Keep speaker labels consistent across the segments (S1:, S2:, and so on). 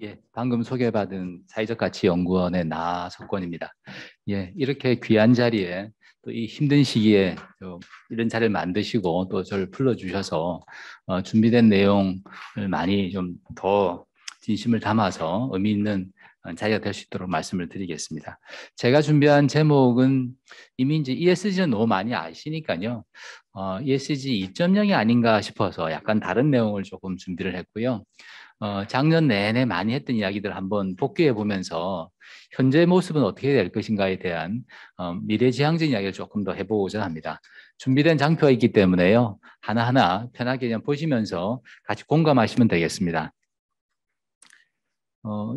S1: 예, 방금 소개받은 사회적 가치 연구원의 나석권입니다. 예, 이렇게 귀한 자리에 또 이 힘든 시기에 또 이런 자리를 만드시고 또 저를 불러주셔서 준비된 내용을 많이 좀 더 진심을 담아서 의미 있는 자리가 될 수 있도록 말씀을 드리겠습니다. 제가 준비한 제목은 이미 이제 ESG는 너무 많이 아시니까요. ESG 2.0이 아닌가 싶어서 약간 다른 내용을 조금 준비를 했고요. 작년 내내 많이 했던 이야기들 한번 복귀해 보면서 현재 모습은 어떻게 될 것인가에 대한 미래지향적인 이야기를 조금 더 해보고자 합니다. 준비된 장표가 있기 때문에요. 하나하나 편하게 그냥 보시면서 같이 공감하시면 되겠습니다.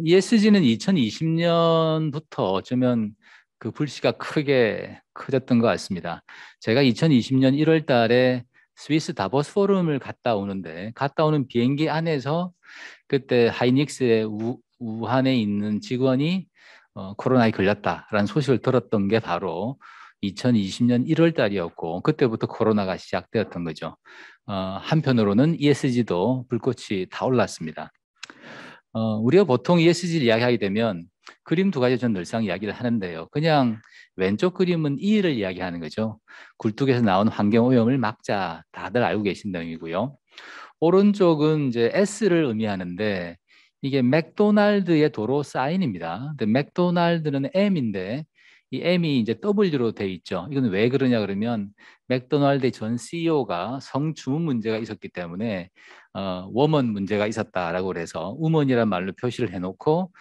S1: ESG는 2020년부터 어쩌면 그 불씨가 크게 커졌던 것 같습니다. 제가 2020년 1월 달에 스위스 다보스 포럼을 갔다 오는데 갔다 오는 비행기 안에서 그때 하이닉스의 우한에 있는 직원이 코로나에 걸렸다라는 소식을 들었던 게 바로 2020년 1월 달이었고 그때부터 코로나가 시작되었던 거죠. 한편으로는 ESG도 불꽃이 타올랐습니다. 우리가 보통 ESG를 이야기하게 되면 그림 두 가지 저는 늘상 이야기를 하는데요. 그냥 왼쪽 그림은 E를 이야기하는 거죠. 굴뚝에서 나온 환경 오염을 막자 다들 알고 계신 내용이고요. 오른쪽은 이제 S를 의미하는데 이게 맥도날드의 도로 사인입니다. 근데 맥도날드는 M인데 이 M이 이제 W로 돼 있죠. 이건 왜 그러냐 그러면 맥도날드의 전 CEO가 성추문 문제가 있었기 때문에 워먼 문제가 있었다라고 그래서 우먼이란 말로 표시를 해놓고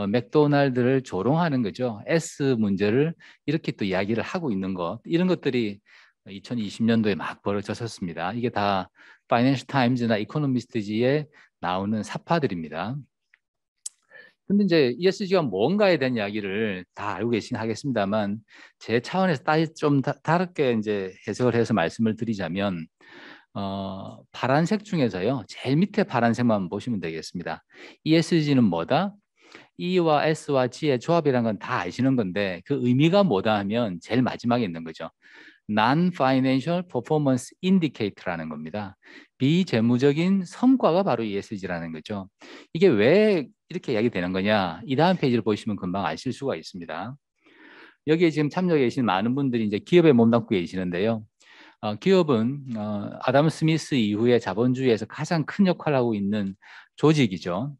S1: 맥도날드를 조롱하는 거죠. S 문제를 이렇게 또 이야기를 하고 있는 것 이런 것들이 2020년도에 막 벌어졌었습니다. 이게 다 파이낸셜 타임즈나 이코노미스트지에 나오는 사파들입니다. 근데 이제 ESG가 뭔가에 대한 이야기를 다 알고 계시긴 하겠습니다만 제 차원에서 좀 다르게 이제 해석을 해서 말씀을 드리자면 파란색 중에서요 제일 밑에 파란색만 보시면 되겠습니다. ESG는 뭐다? E와 S와 G의 조합이라는 건 다 아시는 건데 그 의미가 뭐다 하면 제일 마지막에 있는 거죠. Non-Financial Performance Indicator라는 겁니다. 비재무적인 성과가 바로 ESG라는 거죠. 이게 왜 이렇게 이야기 되는 거냐? 이 다음 페이지를 보시면 금방 아실 수가 있습니다. 여기에 지금 참여해 계신 많은 분들이 이제 기업에 몸담고 계시는데요. 기업은 아담 스미스 이후에 자본주의에서 가장 큰 역할을 하고 있는 조직이죠.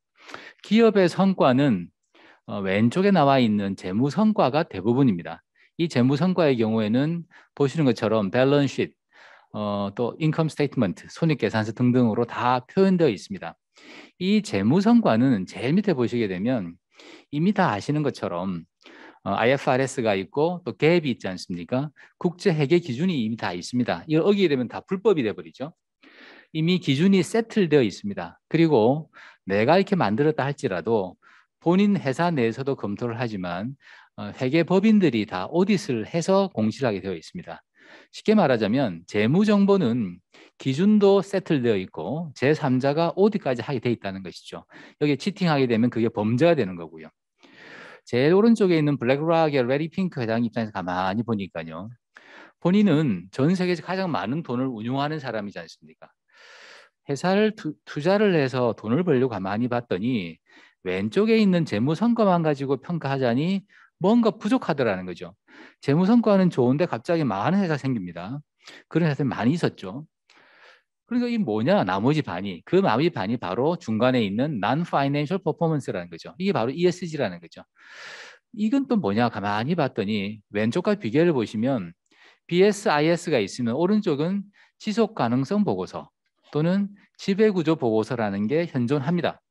S1: 기업의 성과는 왼쪽에 나와 있는 재무 성과가 대부분입니다. 이 재무 성과의 경우에는 보시는 것처럼 밸런스 쉿, 또 인컴 스테이트먼트, 손익계산서 등등으로 다 표현되어 있습니다. 이 재무 성과는 제일 밑에 보시게 되면 이미 다 아시는 것처럼 IFRS가 있고 또 갭이 있지 않습니까? 국제 회계 기준이 이미 다 있습니다. 이걸 어기게 되면 다 불법이 돼버리죠. 이미 기준이 세틀되어 있습니다. 그리고 내가 이렇게 만들었다 할지라도 본인 회사 내에서도 검토를 하지만 회계법인들이 다 오디트를 해서 공시를 하게 되어 있습니다. 쉽게 말하자면 재무정보는 기준도 세틀되어 있고 제3자가 오디트까지 하게 돼 있다는 것이죠. 여기에 치팅하게 되면 그게 범죄가 되는 거고요. 제일 오른쪽에 있는 블랙락의 레리 핑크 회장 입장에서 가만히 보니까요. 본인은 전 세계에서 가장 많은 돈을 운용하는 사람이지 않습니까? 회사를 투자를 해서 돈을 벌려고 가만히 봤더니 왼쪽에 있는 재무 성과만 가지고 평가하자니 뭔가 부족하더라는 거죠. 재무 성과는 좋은데 갑자기 망하는 회사 생깁니다. 그런 회사들이 많이 있었죠. 그러니까 이 뭐냐? 나머지 반이. 그 나머지 반이 바로 중간에 있는 non-financial performance라는 거죠. 이게 바로 ESG라는 거죠. 이건 또 뭐냐? 가만히 봤더니 왼쪽과 비교를 보시면 BSIS가 있으면 오른쪽은 지속 가능성 보고서 또는 지배구조 보고서라는 게 현존합니다.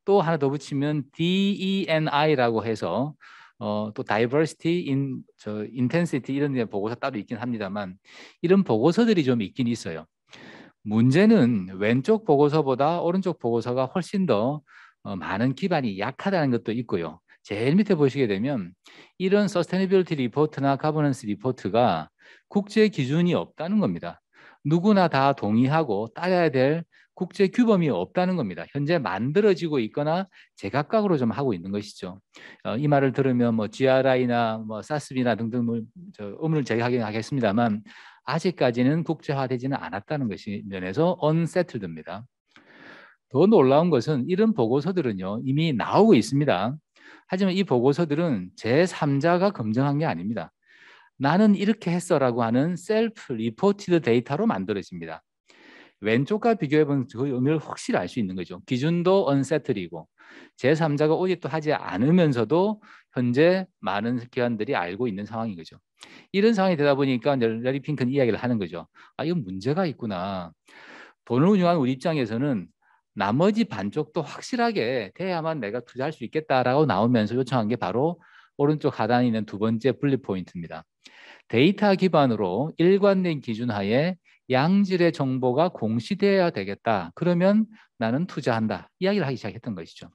S1: 또 하나 더 붙이면 DENI라고 해서 또 Diversity in Intensity 이런 데 보고서 따로 있긴 합니다만 이런 보고서들이 좀 있긴 있어요. 문제는 왼쪽 보고서보다 오른쪽 보고서가 훨씬 더 많은 기반이 약하다는 것도 있고요. 제일 밑에 보시게 되면 이런 서스테이너빌리티 리포트나 가버넌스 리포트가 국제 기준이 없다는 겁니다. 누구나 다 동의하고 따라야 될 국제 규범이 없다는 겁니다. 현재 만들어지고 있거나 제각각으로 좀 하고 있는 것이죠. 이 말을 들으면 뭐 GRI나 뭐 사스비나 등등 의문을 제기하긴 하겠습니다만 아직까지는 국제화되지는 않았다는 것이 면에서 unsettled입니다. 더 놀라운 것은 이런 보고서들은요, 이미 나오고 있습니다. 하지만 이 보고서들은 제3자가 검증한 게 아닙니다. 나는 이렇게 했어라고 하는 셀프 리포티드 데이터로 만들어집니다. 왼쪽과 비교해보면 그 의미를 확실히 알 수 있는 거죠. 기준도 언세틀이고 제3자가 오디트 하지 않으면서도 현재 많은 기관들이 알고 있는 상황인 거죠. 이런 상황이 되다 보니까 래리 핑크는 이야기를 하는 거죠. 아, 이건 문제가 있구나. 돈을 운용하는 우리 입장에서는 나머지 반쪽도 확실하게 돼야만 내가 투자할 수 있겠다라고 나오면서 요청한 게 바로 오른쪽 하단에 있는 두 번째 분리 포인트입니다. 데이터 기반으로 일관된 기준 하에 양질의 정보가 공시되어야 되겠다. 그러면 나는 투자한다. 이야기를 하기 시작했던 것이죠.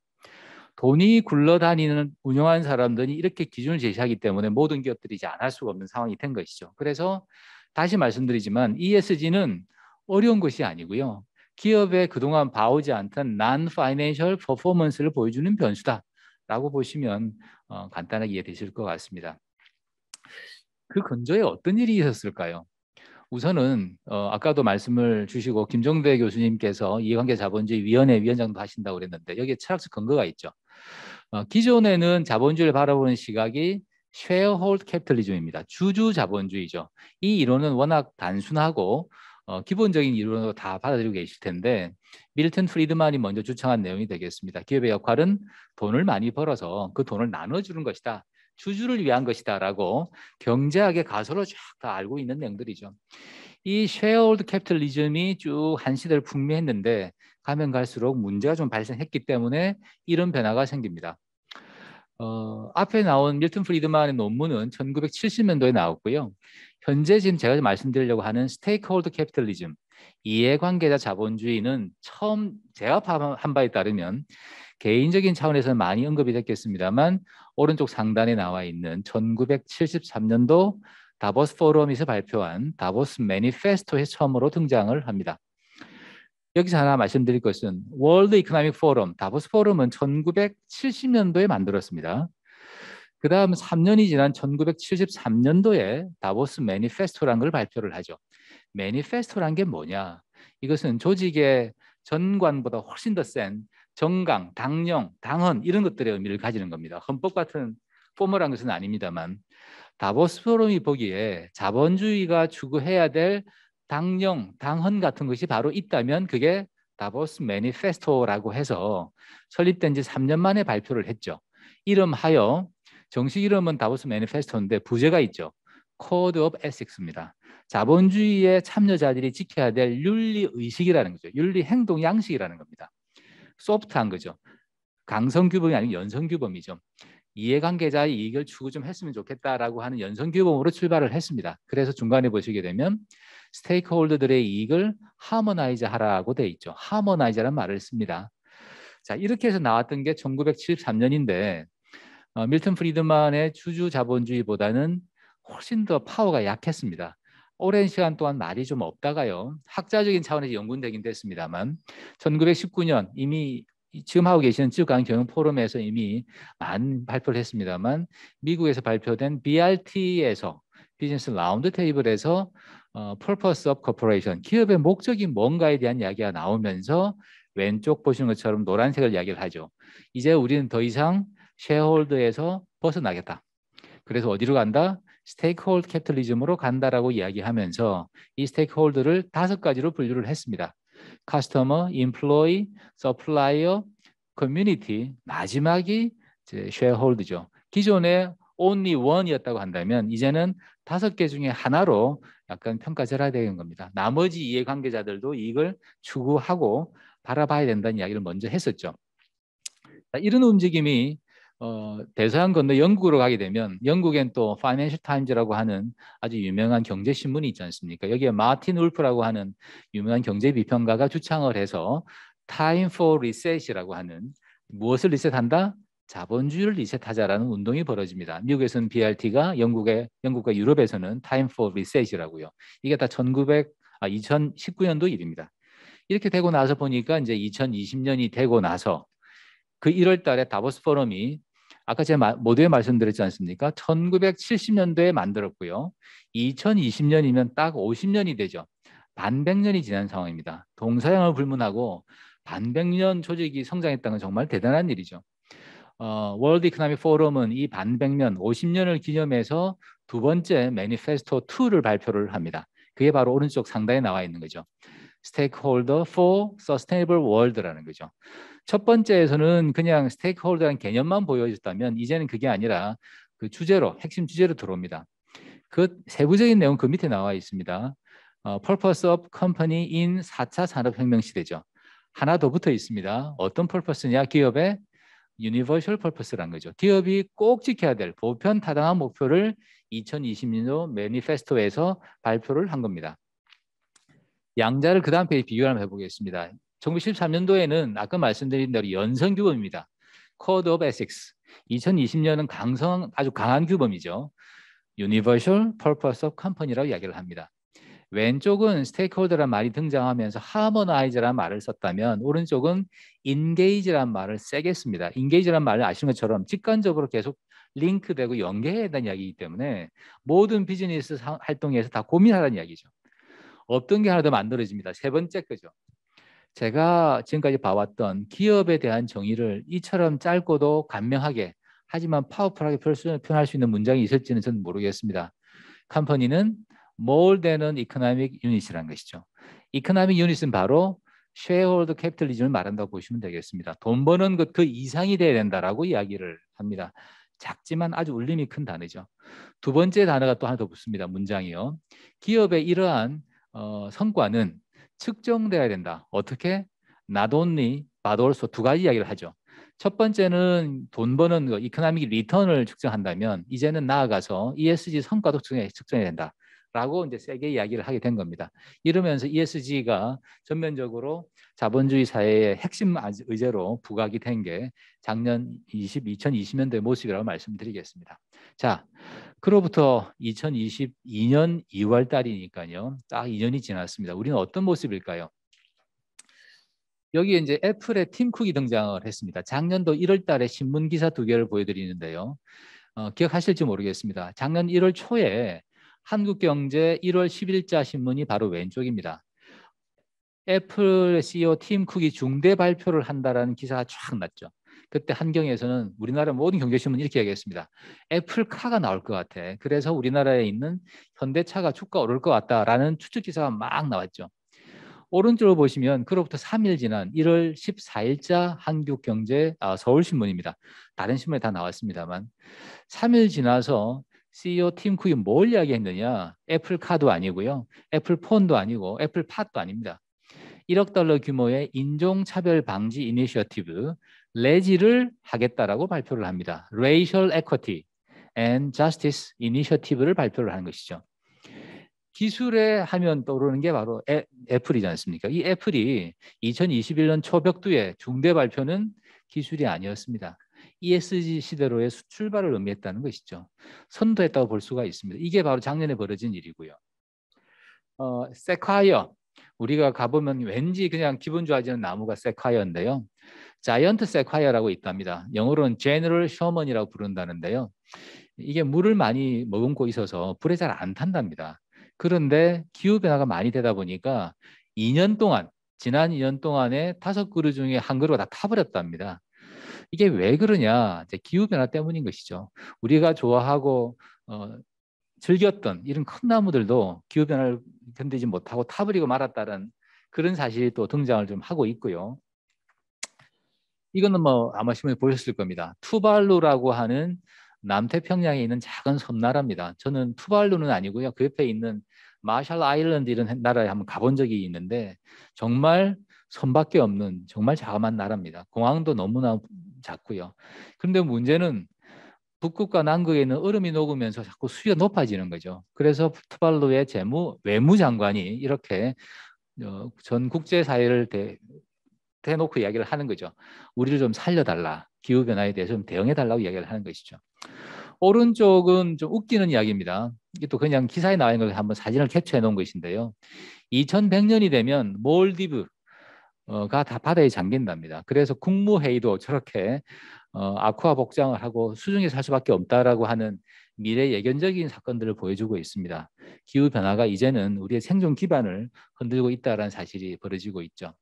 S1: 돈이 굴러다니는 운영하는 사람들이 이렇게 기준을 제시하기 때문에 모든 기업들이 이제 안 할 수가 없는 상황이 된 것이죠. 그래서 다시 말씀드리지만 ESG는 어려운 것이 아니고요. 기업에 그동안 봐오지 않던 non-financial performance를 보여주는 변수다라고 보시면 간단하게 이해되실 것 같습니다. 그 근저에 어떤 일이 있었을까요? 우선은 아까도 말씀을 주시고 김정대 교수님께서 이해관계자본주의 위원회 위원장도 하신다고 그랬는데 여기에 철학적 근거가 있죠. 기존에는 자본주의를 바라보는 시각이 쉐어홀드 캐피탈리즘입니다. 주주 자본주의죠. 이 이론은 워낙 단순하고 기본적인 이론으로 다 받아들이고 계실 텐데 밀턴 프리드만이 먼저 주창한 내용이 되겠습니다. 기업의 역할은 돈을 많이 벌어서 그 돈을 나눠주는 것이다. 주주를 위한 것이다라고 경제학의 가설로 쫙 다 알고 있는 내용들이죠. 이 쉐어홀드 캐피탈리즘이 쭉 한 시대를 풍미했는데 가면 갈수록 문제가 좀 발생했기 때문에 이런 변화가 생깁니다. 앞에 나온 밀턴 프리드만의 논문은 1970년도에 나왔고요. 현재 지금 제가 말씀드리려고 하는 스테이크홀더 캐피탈리즘, 이해관계자 자본주의는 처음 제가 파악한 바에 따르면 개인적인 차원에서 많이 언급이 됐겠습니다만 오른쪽 상단에 나와 있는 1973년도 다보스 포럼에서 발표한 다보스 매니페스토에 처음으로 등장을 합니다. 여기서 하나 말씀드릴 것은 월드 이코노믹 포럼, 다보스 포럼은 1970년도에 만들었습니다. 그 다음 3년이 지난 1973년도에 다보스 매니페스토라는 걸 발표를 하죠. 매니페스토란 게 뭐냐? 이것은 조직의 전관보다 훨씬 더 센 정강, 당령, 당헌 이런 것들의 의미를 가지는 겁니다. 헌법 같은 포멀한 것은 아닙니다만 다보스 포럼이 보기에 자본주의가 추구해야 될 당령, 당헌 같은 것이 바로 있다면 그게 다보스 매니페스토라고 해서 설립된 지 3년 만에 발표를 했죠. 이름하여 정식 이름은 다보스 매니페스토인데 부제가 있죠. 코드 오브 에식스입니다. 자본주의의 참여자들이 지켜야 될 윤리 의식이라는 거죠. 윤리 행동 양식이라는 겁니다. 소프트한 거죠. 강성 규범이 아니고 연성 규범이죠. 이해관계자의 이익을 추구 좀 했으면 좋겠다라고 하는 연성 규범으로 출발을 했습니다. 그래서 중간에 보시게 되면 스테이크홀더들의 이익을 하모나이즈 하라고 돼 있죠. 하모나이즈라는 말을 씁니다. 자, 이렇게 해서 나왔던 게 1973년인데 밀턴 프리드만의 주주 자본주의보다는 훨씬 더 파워가 약했습니다. 오랜 시간 동안 말이 좀 없다가요. 학자적인 차원에서 연구되긴 됐습니다만 1919년 이미 지금 하고 계시는 지구과학 경영 포럼에서 이미 많은 발표를 했습니다만 미국에서 발표된 BRT에서 비즈니스 라운드 테이블에서 Purpose of Corporation 기업의 목적이 뭔가에 대한 이야기가 나오면서 왼쪽 보시는 것처럼 노란색을 이야기를 하죠. 이제 우리는 더 이상 쉐어홀더에서 벗어나겠다. 그래서 어디로 간다? 스테이크홀더 캐피탈리즘으로 간다라고 이야기하면서 이 스테이크홀더를 5가지로 분류를 했습니다. 커스터머, 임플로이, 서플라이어, 커뮤니티, 마지막이 쉐어홀더죠. 기존에 only one이었다고 한다면 이제는 5개 중에 하나로 약간 평가절하되는 겁니다. 나머지 이해관계자들도 이익을 추구하고 바라봐야 된다는 이야기를 먼저 했었죠. 이런 움직임이 대서양 건너 영국으로 가게 되면 영국엔 또 파이낸셜 타임즈라고 하는 아주 유명한 경제 신문이 있지 않습니까? 여기에 마틴 울프라고 하는 유명한 경제 비평가가 주창을 해서 Time for Reset이라고 하는 무엇을 리셋한다? 자본주의를 리셋하자라는 운동이 벌어집니다. 미국에서는 BRT가 영국과 유럽에서는 Time for Reset이라고요. 이게 다 2019년도 일입니다. 이렇게 되고 나서 보니까 이제 2020년이 되고 나서 그 1월 달에 다보스 포럼이 아까 제가 모두에 말씀드렸지 않습니까? 1970년도에 만들었고요. 2020년이면 딱 50년이 되죠. 반백년이 지난 상황입니다. 동서양을 불문하고 반백년 조직이 성장했다는 건 정말 대단한 일이죠. 월드 이코노믹 포럼은 이 반백년 50년을 기념해서 두 번째 매니페스토 2를 발표를 합니다. 그게 바로 오른쪽 상단에 나와 있는 거죠. Stakeholder for Sustainable World라는 거죠. 첫 번째에서는 그냥 스테이크홀더라는 개념만 보여줬다면 이제는 그게 아니라 그 주제로, 핵심 주제로 들어옵니다. 그 세부적인 내용 그 밑에 나와 있습니다. Purpose of Company in 4차 산업혁명 시대죠. 하나 더 붙어 있습니다. 어떤 purpose냐? 기업의 Universal Purpose라는 거죠. 기업이 꼭 지켜야 될 보편 타당한 목표를 2020년도 매니페스토에서 발표를 한 겁니다. 양자를 그 다음 페이지 비교를 한번 해보겠습니다. 1913년도에는 아까 말씀드린 대로 연성규범입니다. Code of Ethics. 2020년은 아주 강한 규범이죠. Universal Purpose of Company라고 이야기를 합니다. 왼쪽은 stakeholder란 말이 등장하면서 harmonize란 말을 썼다면 오른쪽은 engage란 말을 세게 씁니다. engage란 말을 아시는 것처럼 직관적으로 계속 링크되고 연계해야 된다는 이야기이기 때문에 모든 비즈니스 활동에서 다 고민하라는 이야기죠. 어떤 게 하나 더 만들어집니다. 세 번째 거죠. 제가 지금까지 봐왔던 기업에 대한 정의를 이처럼 짧고도 간명하게 하지만 파워풀하게 표현할 수 있는 문장이 있을지는 저는 모르겠습니다. 컴퍼니는 more than an economic unit이라는 것이죠. economic unit은 바로 shareholder capitalism을 말한다고 보시면 되겠습니다. 돈 버는 것 그 이상이 돼야 된다라고 이야기를 합니다. 작지만 아주 울림이 큰 단어죠. 두 번째 단어가 또 하나 더 붙습니다. 문장이요. 기업의 이러한 성과는 측정돼야 된다. 어떻게? Not only, but also 두 가지 이야기를 하죠. 첫 번째는 돈 버는 거, 이코노믹 리턴을 측정한다면 이제는 나아가서 ESG 성과도 측정해야 된다. 라고 이제 세게 이야기를 하게 된 겁니다. 이러면서 ESG가 전면적으로 자본주의 사회의 핵심 의제로 부각이 된 게 작년 2020년도의 모습이라고 말씀드리겠습니다. 자, 그로부터 2022년 2월 달이니까요. 딱 2년이 지났습니다. 우리는 어떤 모습일까요? 여기에 이제 애플의 팀 쿡이 등장을 했습니다. 작년도 1월 달에 신문 기사 두 개를 보여드리는데요. 기억하실지 모르겠습니다. 작년 1월 초에 한국경제 1월 10일자 신문이 바로 왼쪽입니다. 애플 CEO 팀 쿡이 중대 발표를 한다라는 기사가 쫙 났죠. 그때 한경에서는 우리나라 모든 경제신문 이렇게 얘기했습니다. 애플카가 나올 것 같아. 그래서 우리나라에 있는 현대차가 주가 오를 것 같다라는 추측 기사가 막 나왔죠. 오른쪽으로 보시면 그로부터 3일 지난 1월 14일자 한국경제 서울신문입니다. 다른 신문에 다 나왔습니다만 3일 지나서 CEO 팀 쿡이 뭘 이야기했느냐. 애플카도 아니고요. 애플폰도 아니고 애플팟도 아닙니다. 1억 달러 규모의 인종차별 방지 이니셔티브 레지를 하겠다라고 발표를 합니다. Racial Equity and Justice Initiative를 발표를 하는 것이죠. 기술에 하면 떠오르는 게 바로 애플이지 않습니까? 이 애플이 2021년 초벽두에 중대 발표는 기술이 아니었습니다. ESG 시대로의 출발을 의미했다는 것이죠. 선도했다고 볼 수가 있습니다. 이게 바로 작년에 벌어진 일이고요. 세콰이어, 우리가 가보면 왠지 그냥 기분 좋아지는 나무가 세콰이어인데요. 자이언트 세콰이어라고 있답니다. 영어로는 제너럴 셔먼이라고 부른다는데요. 이게 물을 많이 머금고 있어서 불에 잘 안 탄답니다. 그런데 기후변화가 많이 되다 보니까 2년 동안, 지난 2년 동안에 5그루 중에 한 그루가 다 타버렸답니다. 이게 왜 그러냐? 이제 기후변화 때문인 것이죠. 우리가 좋아하고 즐겼던 이런 큰 나무들도 기후변화를 견디지 못하고 타버리고 말았다는 그런 사실이 또 등장을 좀 하고 있고요. 이거는 뭐 아마 신문에 보셨을 겁니다. 투발루라고 하는 남태평양에 있는 작은 섬나라입니다. 저는 투발루는 아니고요. 그 옆에 있는 마샬 아일랜드 이런 나라에 한번 가본 적이 있는데 정말 섬밖에 없는 정말 자그마한 나라입니다. 공항도 너무나 작고요. 그런데 문제는 북극과 남극에 있는 얼음이 녹으면서 자꾸 수위가 높아지는 거죠. 그래서 투발루의 외무장관이 이렇게 전 국제사회를 대놓고 이야기를 하는 거죠. 우리를 좀 살려달라. 기후변화에 대해서 좀 대응해달라고 이야기를 하는 것이죠. 오른쪽은 좀 웃기는 이야기입니다. 이게 또 그냥 기사에 나와 있는 걸 한번 사진을 캡처해 놓은 것인데요. 2100년이 되면 몰디브가 다 바다에 잠긴답니다. 그래서 국무회의도 저렇게 아쿠아 복장을 하고 수중에 살 수밖에 없다라고 하는 미래 예견적인 사건들을 보여주고 있습니다. 기후변화가 이제는 우리의 생존 기반을 흔들고 있다는 사실이 벌어지고 있죠.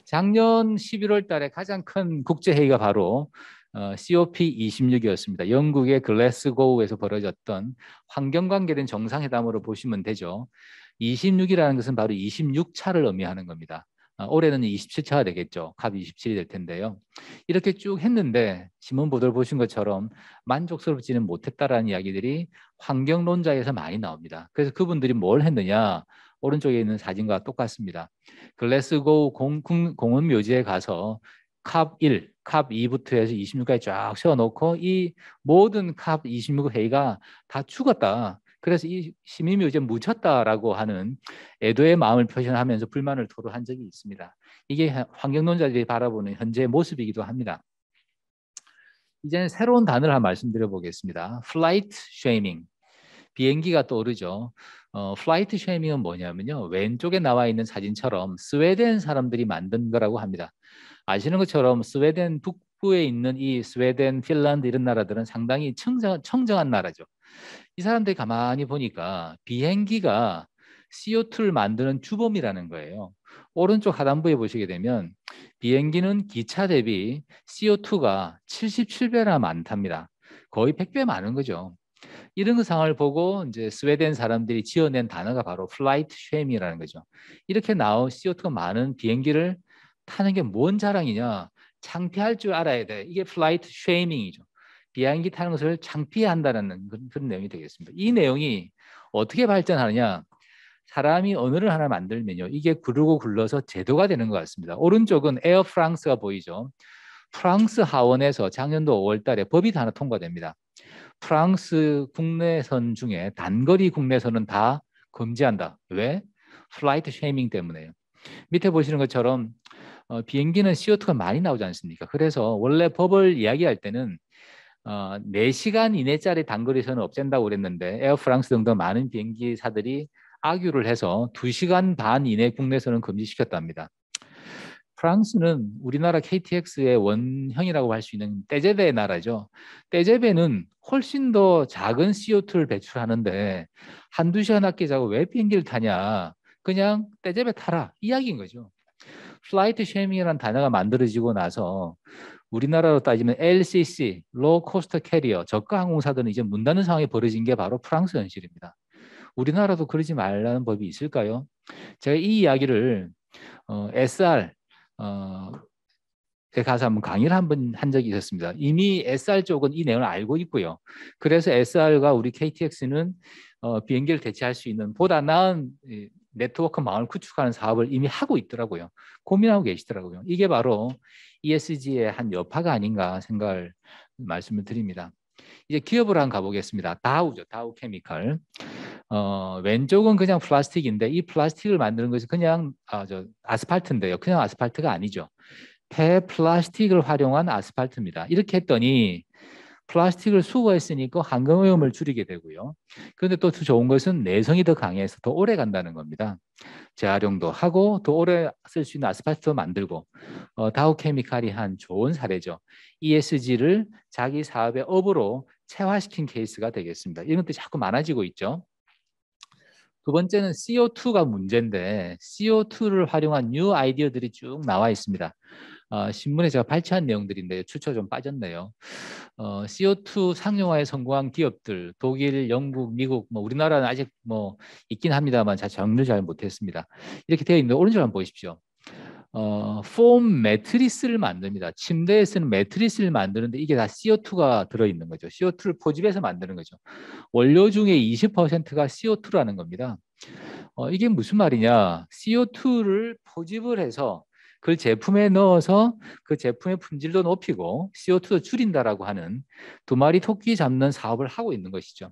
S1: 작년 11월 달에 가장 큰 국제회의가 바로 COP26이었습니다. 영국의 글래스고우에서 벌어졌던 환경 관계된 정상회담으로 보시면 되죠. 26이라는 것은 바로 26차를 의미하는 겁니다. 올해는 27차가 되겠죠. 캅 27이 될 텐데요. 이렇게 쭉 했는데 신문 보도를 보신 것처럼 만족스럽지는 못했다라는 이야기들이 환경론자에서 많이 나옵니다. 그래서 그분들이 뭘 했느냐? 오른쪽에 있는 사진과 똑같습니다. 글래스고우 공원 묘지에 가서 캅 1, 캅 2부터 해서 26까지 쫙 세워놓고 이 모든 캅 26 회의가 다 죽었다. 그래서 이 시민묘지에 묻혔다라고 하는 애도의 마음을 표현하면서 불만을 토로한 적이 있습니다. 이게 환경론자들이 바라보는 현재의 모습이기도 합니다. 이제는 새로운 단어를 한번 말씀드려 보겠습니다. Flight Shaming. 비행기가 떠오르죠. 플라이트 쉐이밍은 뭐냐면요. 왼쪽에 나와 있는 사진처럼 스웨덴 사람들이 만든 거라고 합니다. 아시는 것처럼 스웨덴 북부에 있는 이 스웨덴, 핀란드 이런 나라들은 상당히 청정한 나라죠. 이 사람들이 가만히 보니까 비행기가 CO2를 만드는 주범이라는 거예요. 오른쪽 하단부에 보시게 되면 비행기는 기차 대비 CO2가 77배나 많답니다. 거의 100배 많은 거죠. 이런 상황을 보고 이제 스웨덴 사람들이 지어낸 단어가 바로 플라이트 쉐임이라는 거죠. 이렇게 나온 CO2가 많은 비행기를 타는 게 뭔 자랑이냐? 창피할 줄 알아야 돼. 이게 플라이트 쉐이밍이죠. 비행기 타는 것을 창피한다는 그런 내용이 되겠습니다. 이 내용이 어떻게 발전하느냐? 사람이 언어를 하나 만들면요. 이게 구르고 굴러서 제도가 되는 것 같습니다. 오른쪽은 에어 프랑스가 보이죠. 프랑스 하원에서 작년도 5월 달에 법이 하나 통과됩니다. 프랑스 국내선 중에 단거리 국내선은 다 금지한다. 왜? 플라이트 쉐이밍 때문에요. 밑에 보시는 것처럼 비행기는 CO2가 많이 나오지 않습니까? 그래서 원래 법을 이야기할 때는 4시간 이내짜리 단거리선은 없앤다고 그랬는데 에어프랑스 등등 많은 비행기사들이 악유를 해서 2시간 반 이내 국내선은 금지시켰답니다. 프랑스는 우리나라 KTX의 원형이라고 할 수 있는 떼제베 나라죠. 떼제베는 훨씬 더 작은 CO2를 배출하는데 한두 시간 아끼자고 왜 비행기를 타냐. 그냥 떼제베 타라. 이야기인 거죠. 플라이트 쉐이밍이라는 단어가 만들어지고 나서 우리나라로 따지면 LCC, 로우 코스트 캐리어, 저가 항공사들은 이제 문 닫는 상황이 벌어진 게 바로 프랑스 현실입니다. 우리나라도 그러지 말라는 법이 있을까요? 제가 이 이야기를 SR 에 가서 한번 강의를 한번 한 적이 있었습니다. 이미 SR 쪽은 이 내용을 알고 있고요. 그래서 SR과 우리 KTX는 비행기를 대체할 수 있는 보다 나은 네트워크 망을 구축하는 사업을 이미 하고 있더라고요. 고민하고 계시더라고요. 이게 바로 ESG의 한 여파가 아닌가 생각을 말씀을 드립니다. 이제 기업을 한번 가보겠습니다. 다우죠. 다우 케미칼. 왼쪽은 그냥 플라스틱인데 이 플라스틱을 만드는 것이 그냥 아스팔트인데요. 그냥 아스팔트가 아니죠. 폐플라스틱을 활용한 아스팔트입니다. 이렇게 했더니 플라스틱을 수거했으니까 환경오염을 줄이게 되고요. 그런데 또 좋은 것은 내성이 더 강해서 더 오래 간다는 겁니다. 재활용도 하고 더 오래 쓸 수 있는 아스팔트도 만들고 다우케미칼이 한 좋은 사례죠. ESG를 자기 사업의 업으로 체화시킨 케이스가 되겠습니다. 이런 것들이 자꾸 많아지고 있죠. 두 번째는 CO2가 문제인데 CO2를 활용한 뉴 아이디어들이 쭉 나와 있습니다. 신문에 제가 발췌한 내용들인데 추천 좀 빠졌네요. CO2 상용화에 성공한 기업들, 독일, 영국, 미국, 뭐 우리나라는 아직 뭐 있긴 합니다만 정리를 잘 못했습니다. 이렇게 되어 있는데 오른쪽 한번 보십시오. 폼 매트리스를 만듭니다. 침대에 쓰는 매트리스를 만드는데 이게 다 CO2가 들어있는 거죠. CO2를 포집해서 만드는 거죠. 원료 중에 20%가 CO2라는 겁니다. 이게 무슨 말이냐? CO2를 포집을 해서 그 제품에 넣어서 그 제품의 품질도 높이고 CO2도 줄인다라고 하는 두 마리 토끼 잡는 사업을 하고 있는 것이죠.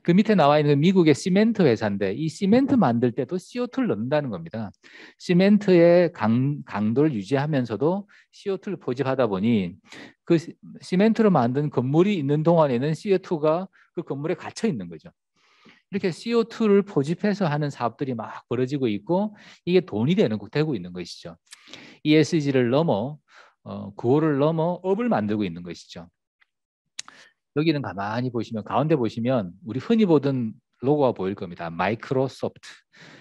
S1: 그 밑에 나와 있는 미국의 시멘트 회사인데 이 시멘트 만들 때도 CO2를 넣는다는 겁니다. 시멘트의 강도를 유지하면서도 CO2를 포집하다 보니 그 시멘트로 만든 건물이 있는 동안에는 CO2가 그 건물에 갇혀 있는 거죠. 이렇게 CO2를 포집해서 하는 사업들이 막 벌어지고 있고 이게 돈이 되고 있는 것이죠. ESG를 넘어 구호를 넘어 업을 만들고 있는 것이죠. 여기는 가만히 보시면 가운데 보시면 우리 흔히 보던 로고가 보일 겁니다. 마이크로소프트.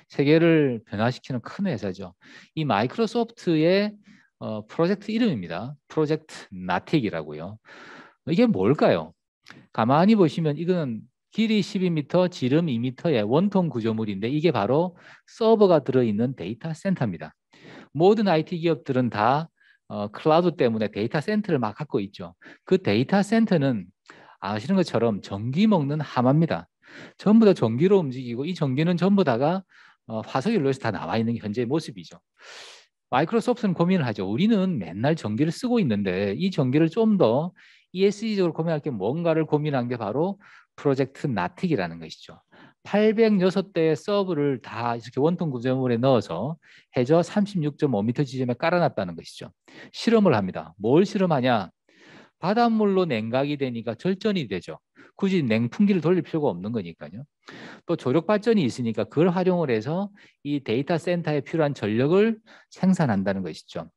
S1: 세계를 변화시키는 큰 회사죠. 이 마이크로소프트의 프로젝트 이름입니다. 프로젝트 나틱이라고요. 이게 뭘까요? 가만히 보시면 이거는 길이 12m, 지름 2m의 원통 구조물인데 이게 바로 서버가 들어있는 데이터 센터입니다. 모든 IT 기업들은 다 클라우드 때문에 데이터 센터를 막 갖고 있죠. 그 데이터 센터는 아시는 것처럼 전기 먹는 하마입니다. 전부 다 전기로 움직이고 이 전기는 전부 다가 화석 연료에서 다 나와 있는 게 현재의 모습이죠. 마이크로소프트는 고민을 하죠. 우리는 맨날 전기를 쓰고 있는데 이 전기를 좀 더 ESG적으로 고민할 게 뭔가를 고민한 게 바로 프로젝트 나틱이라는 것이죠. 806대의 서브를 다 이렇게 원통 구조물에 넣어서 해저 36.5m 지점에 깔아놨다는 것이죠. 실험을 합니다. 뭘 실험하냐? 바닷물로 냉각이 되니까 절전이 되죠. 굳이 냉풍기를 돌릴 필요가 없는 거니까요. 또 조력 발전이 있으니까 그걸 활용을 해서 이 데이터 센터에 필요한 전력을 생산한다는 것이죠.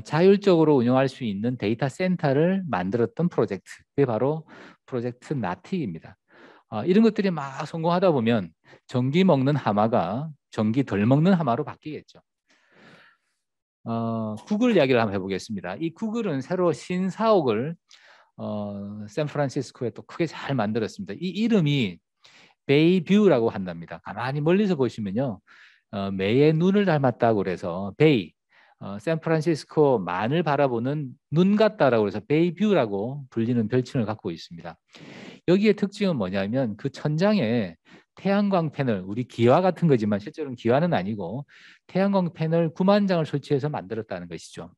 S1: 자율적으로 운영할 수 있는 데이터 센터를 만들었던 프로젝트. 그게 바로 프로젝트 나틱입니다. 이런 것들이 막 성공하다 보면 전기 먹는 하마가 전기 덜 먹는 하마로 바뀌겠죠. 구글 이야기를 한번 해보겠습니다. 이 구글은 새로 신사옥을 샌프란시스코에 또 크게 잘 만들었습니다. 이 이름이 베이뷰라고 한답니다. 가만히 멀리서 보시면요. 매의 눈을 닮았다고 그래서 베이, 샌프란시스코만을 바라보는 눈 같다라고 해서 베이뷰라고 불리는 별칭을 갖고 있습니다. 여기에 특징은 뭐냐면 그 천장에 태양광 패널, 우리 기와 같은 거지만 실제로는 기와는 아니고 태양광 패널 9만 장을 설치해서 만들었다는 것이죠.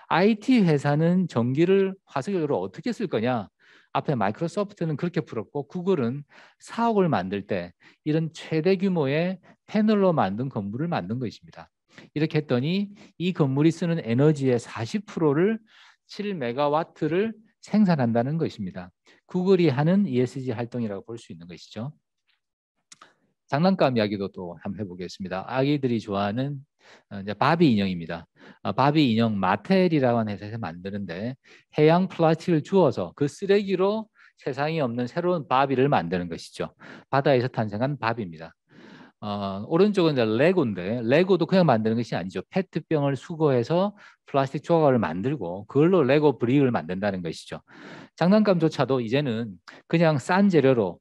S1: IT 회사는 전기를 화석연료로 어떻게 쓸 거냐? 앞에 마이크로소프트는 그렇게 풀었고 구글은 사옥을 만들 때 이런 최대 규모의 패널로 만든 건물을 만든 것입니다. 이렇게 했더니 이 건물이 쓰는 에너지의 40%를 7메가와트를 생산한다는 것입니다. 구글이 하는 ESG 활동이라고 볼 수 있는 것이죠. 장난감 이야기도 또 한번 해보겠습니다. 아기들이 좋아하는 이제 바비 인형입니다. 바비 인형 마텔이라고 하는 회사에서 만드는데 해양 플라스틱을 주워서 그 쓰레기로 세상에 없는 새로운 바비를 만드는 것이죠. 바다에서 탄생한 바비입니다. 오른쪽은 이제 레고인데 레고도 그냥 만드는 것이 아니죠. 페트병을 수거해서 플라스틱 조각을 만들고 그걸로 레고 브릭을 만든다는 것이죠. 장난감조차도 이제는 그냥 싼 재료로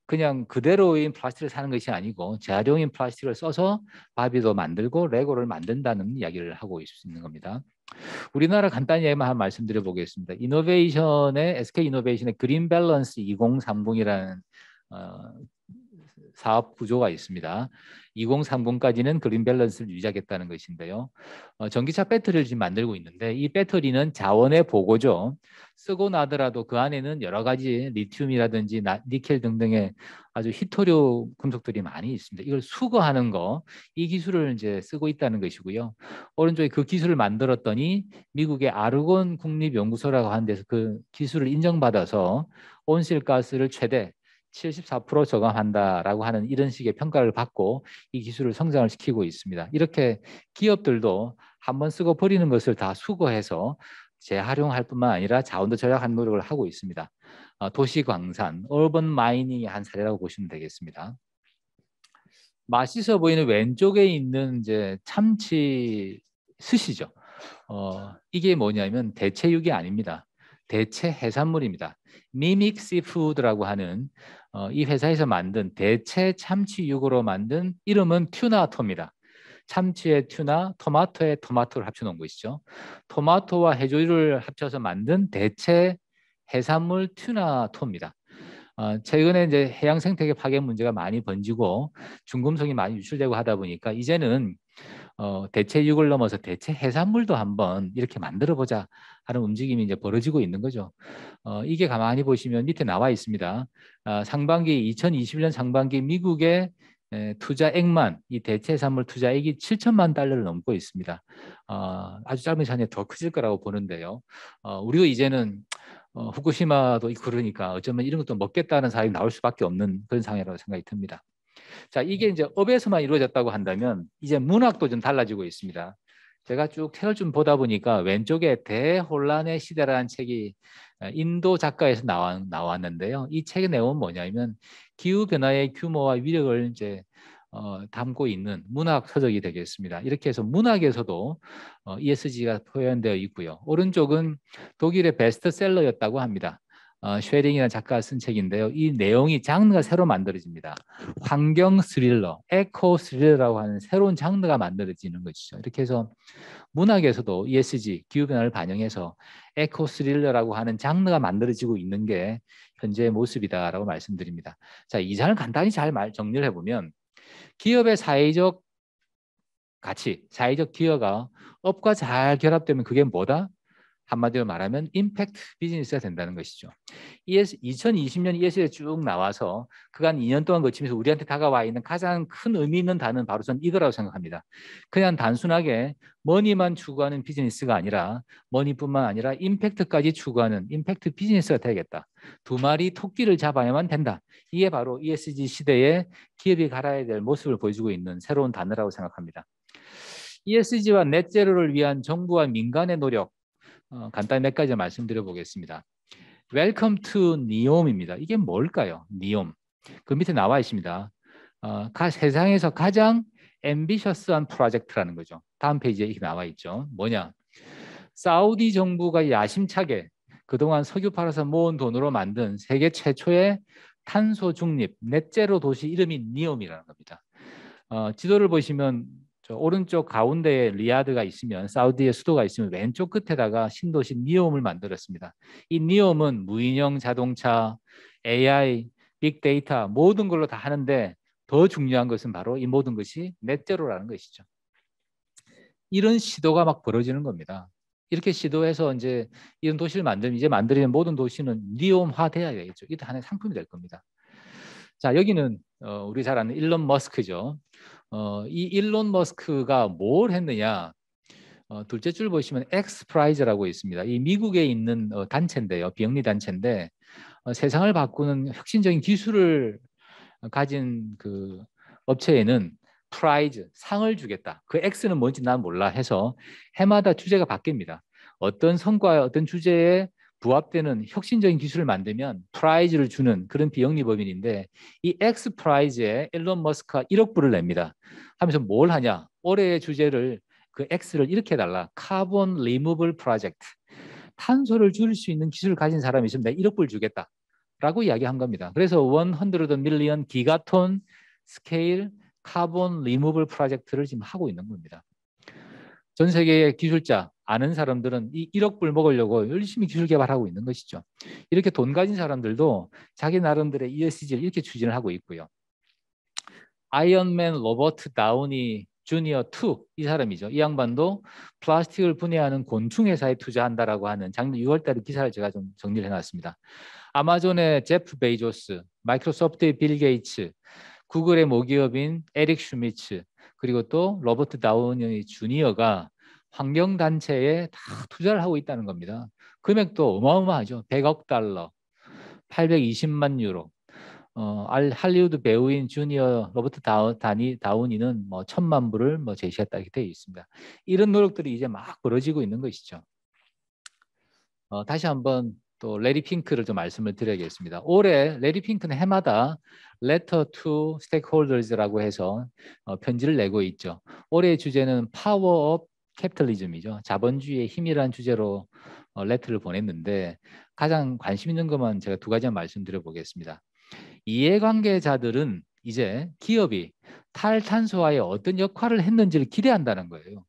S1: 그냥 그대로인 플라스틱을 사는 것이 아니고 재활용인 플라스틱을 써서 바비도 만들고 레고를 만든다는 이야기를 하고 있는 겁니다. 우리나라 간단히 한번 말씀드려 보겠습니다. 이노베이션의 SK 이노베이션의 그린 밸런스 2030이라는 사업 구조가 있습니다. 2030까지는 그린 밸런스를 유지하겠다는 것인데요. 전기차 배터리를 지금 만들고 있는데 이 배터리는 자원의 보고죠. 쓰고 나더라도 그 안에는 여러 가지 리튬이라든지 니켈 등등의 아주 희토류 금속들이 많이 있습니다. 이걸 수거하는 거, 이 기술을 이제 쓰고 있다는 것이고요. 오른쪽에 그 기술을 만들었더니 미국의 아르곤 국립연구소라고 하는 데서 그 기술을 인정받아서 온실가스를 최대 74% 저감한다라고 하는 이런 식의 평가를 받고 이 기술을 성장을 시키고 있습니다. 이렇게 기업들도 한번 쓰고 버리는 것을 다 수거해서 재활용할 뿐만 아니라 자원도 절약하는 노력을 하고 있습니다. 도시광산, 어번 마이닝의 한 사례라고 보시면 되겠습니다. 맛있어 보이는 왼쪽에 있는 이제 참치 스시죠. 이게 뭐냐면 대체육이 아닙니다. 대체 해산물입니다. 미믹 시푸드라고 하는 이 회사에서 만든 대체 참치육으로 만든 이름은 튜나토입니다. 참치의 튜나, 토마토의 토마토를 합쳐놓은 것이죠. 토마토와 해조류를 합쳐서 만든 대체 해산물 튜나토입니다. 최근에 이제 해양 생태계 파괴 문제가 많이 번지고 중금속이 많이 유출되고 하다 보니까 이제는 대체육을 넘어서 대체 해산물도 한번 이렇게 만들어 보자 하는 움직임이 이제 벌어지고 있는 거죠. 이게 가만히 보시면 밑에 나와 있습니다. 상반기 2021년 상반기 미국의 투자액만 이 대체 해산물 투자액이 7천만 달러를 넘고 있습니다. 아주 짧은 시간에 더 커질 거라고 보는데요. 우리도 이제는 후쿠시마도 그러니까 어쩌면 이런 것도 먹겠다는 사람이 나올 수밖에 없는 그런 상황이라고 생각이 듭니다. 자, 이게 이제 업에서만 이루어졌다고 한다면 이제 문학도 좀 달라지고 있습니다. 제가 쭉 책을 좀 보다 보니까 왼쪽에 대혼란의 시대라는 책이 인도 작가에서 나왔는데요. 이 책의 내용은 뭐냐면 기후 변화의 규모와 위력을 이제 담고 있는 문학 서적이 되겠습니다. 이렇게 해서 문학에서도 ESG가 표현되어 있고요. 오른쪽은 독일의 베스트셀러였다고 합니다. 쉐링이라는 작가가 쓴 책인데요. 이 내용이 장르가 새로 만들어집니다. 환경 스릴러, 에코 스릴러라고 하는 새로운 장르가 만들어지는 것이죠. 이렇게 해서 문학에서도 ESG, 기후변화를 반영해서 에코 스릴러라고 하는 장르가 만들어지고 있는 게 현재의 모습이다라고 말씀드립니다. 자, 이 장을 간단히 잘 정리를 해보면 기업의 사회적 가치, 사회적 기여가 업과 잘 결합되면 그게 뭐다? 한마디로 말하면 임팩트 비즈니스가 된다는 것이죠. 2020년 ESG에 쭉 나와서 그간 2년 동안 거치면서 우리한테 다가와 있는 가장 큰 의미 있는 단어는 바로 전 이거라고 생각합니다. 그냥 단순하게 머니만 추구하는 비즈니스가 아니라 머니뿐만 아니라 임팩트까지 추구하는 임팩트 비즈니스가 되겠다. 두 마리 토끼를 잡아야만 된다. 이게 바로 ESG 시대에 기업이 갈아야 될 모습을 보여주고 있는 새로운 단어라고 생각합니다. ESG와 넷제로를 위한 정부와 민간의 노력 간단히 몇 가지 말씀드려 보겠습니다. Welcome to NEOM입니다. 이게 뭘까요? NEOM. 그 밑에 나와 있습니다. 세상에서 가장 앰비셔스한 프로젝트라는 거죠. 다음 페이지에 이렇게 나와 있죠. 뭐냐? 사우디 정부가 야심차게 그동안 석유 팔아서 모은 돈으로 만든 세계 최초의 탄소 중립 넷제로 도시 이름이 니옴이라는 겁니다. 지도를 보시면 저 오른쪽 가운데에 리야드가 있으면 사우디의 수도가 있으면 왼쪽 끝에다가 신도시 니옴을 만들었습니다. 이 니옴은 무인형 자동차, AI, 빅데이터 모든 걸로 다 하는데 더 중요한 것은 바로 이 모든 것이 넷제로라는 것이죠. 이런 시도가 막 벌어지는 겁니다. 이렇게 시도해서 이제 이런 도시를 만들면 이제 만들어진 모든 도시는 니옴화 돼야 되겠죠. 이게 하나의 상품이 될 겁니다. 자, 여기는 우리 잘 아는 일론 머스크죠. 이 일론 머스크가 뭘 했느냐? 둘째 줄 보시면 엑스프라이즈라고 있습니다. 이 미국에 있는 단체인데요, 비영리 단체인데 세상을 바꾸는 혁신적인 기술을 가진 그 업체에는 프라이즈, 상을 주겠다. 그 X는 뭔지 난 몰라 해서 해마다 주제가 바뀝니다. 어떤 성과와 어떤 주제에 부합되는 혁신적인 기술을 만들면 프라이즈를 주는 그런 비영리 법인인데 이 X 프라이즈에 일론 머스크가 1억 불을 냅니다. 하면서 뭘 하냐? 올해의 주제를 그 X를 이렇게 해달라. 카본 리무벌 프로젝트. 탄소를 줄일 수 있는 기술을 가진 사람이 있으면 내가 1억 불 주겠다. 라고 이야기한 겁니다. 그래서 100 밀리언 기가톤 스케일 카본 리무벌 프로젝트를 지금 하고 있는 겁니다. 전 세계의 기술자, 아는 사람들은 이 1억 불 먹으려고 열심히 기술 개발하고 있는 것이죠. 이렇게 돈 가진 사람들도 자기 나름대로의 ESG를 이렇게 추진을 하고 있고요. 아이언맨 로버트 다우니 주니어 2, 이 사람이죠. 이 양반도 플라스틱을 분해하는 곤충 회사에 투자한다라고 하는 작년 6월 달에 기사를 제가 좀 정리를 해놨습니다. 아마존의 제프 베이조스, 마이크로소프트의 빌 게이츠, 구글의 모기업인 에릭 슈미츠, 그리고 또 로버트 다우니 주니어가 환경단체에 다 투자를 하고 있다는 겁니다. 금액도 어마어마하죠. 100억 달러, 820만 유로. 할리우드 배우인 주니어 로버트 다우니는 뭐 1,000만 불을 뭐 제시했다 이렇게 되어 있습니다. 이런 노력들이 이제 막 벌어지고 있는 것이죠. 다시 한번 또 레리 핑크를 좀 말씀을 드려야겠습니다. 올해 레리 핑크는 해마다 Letter to Stakeholders라고 해서 편지를 내고 있죠. 올해의 주제는 Power of Capitalism이죠. 자본주의의 힘이라는 주제로 레터를 보냈는데 가장 관심 있는 것만 제가 두 가지만 말씀드려 보겠습니다. 이해관계자들은 이제 기업이 탈탄소화에 어떤 역할을 했는지를 기대한다는 거예요.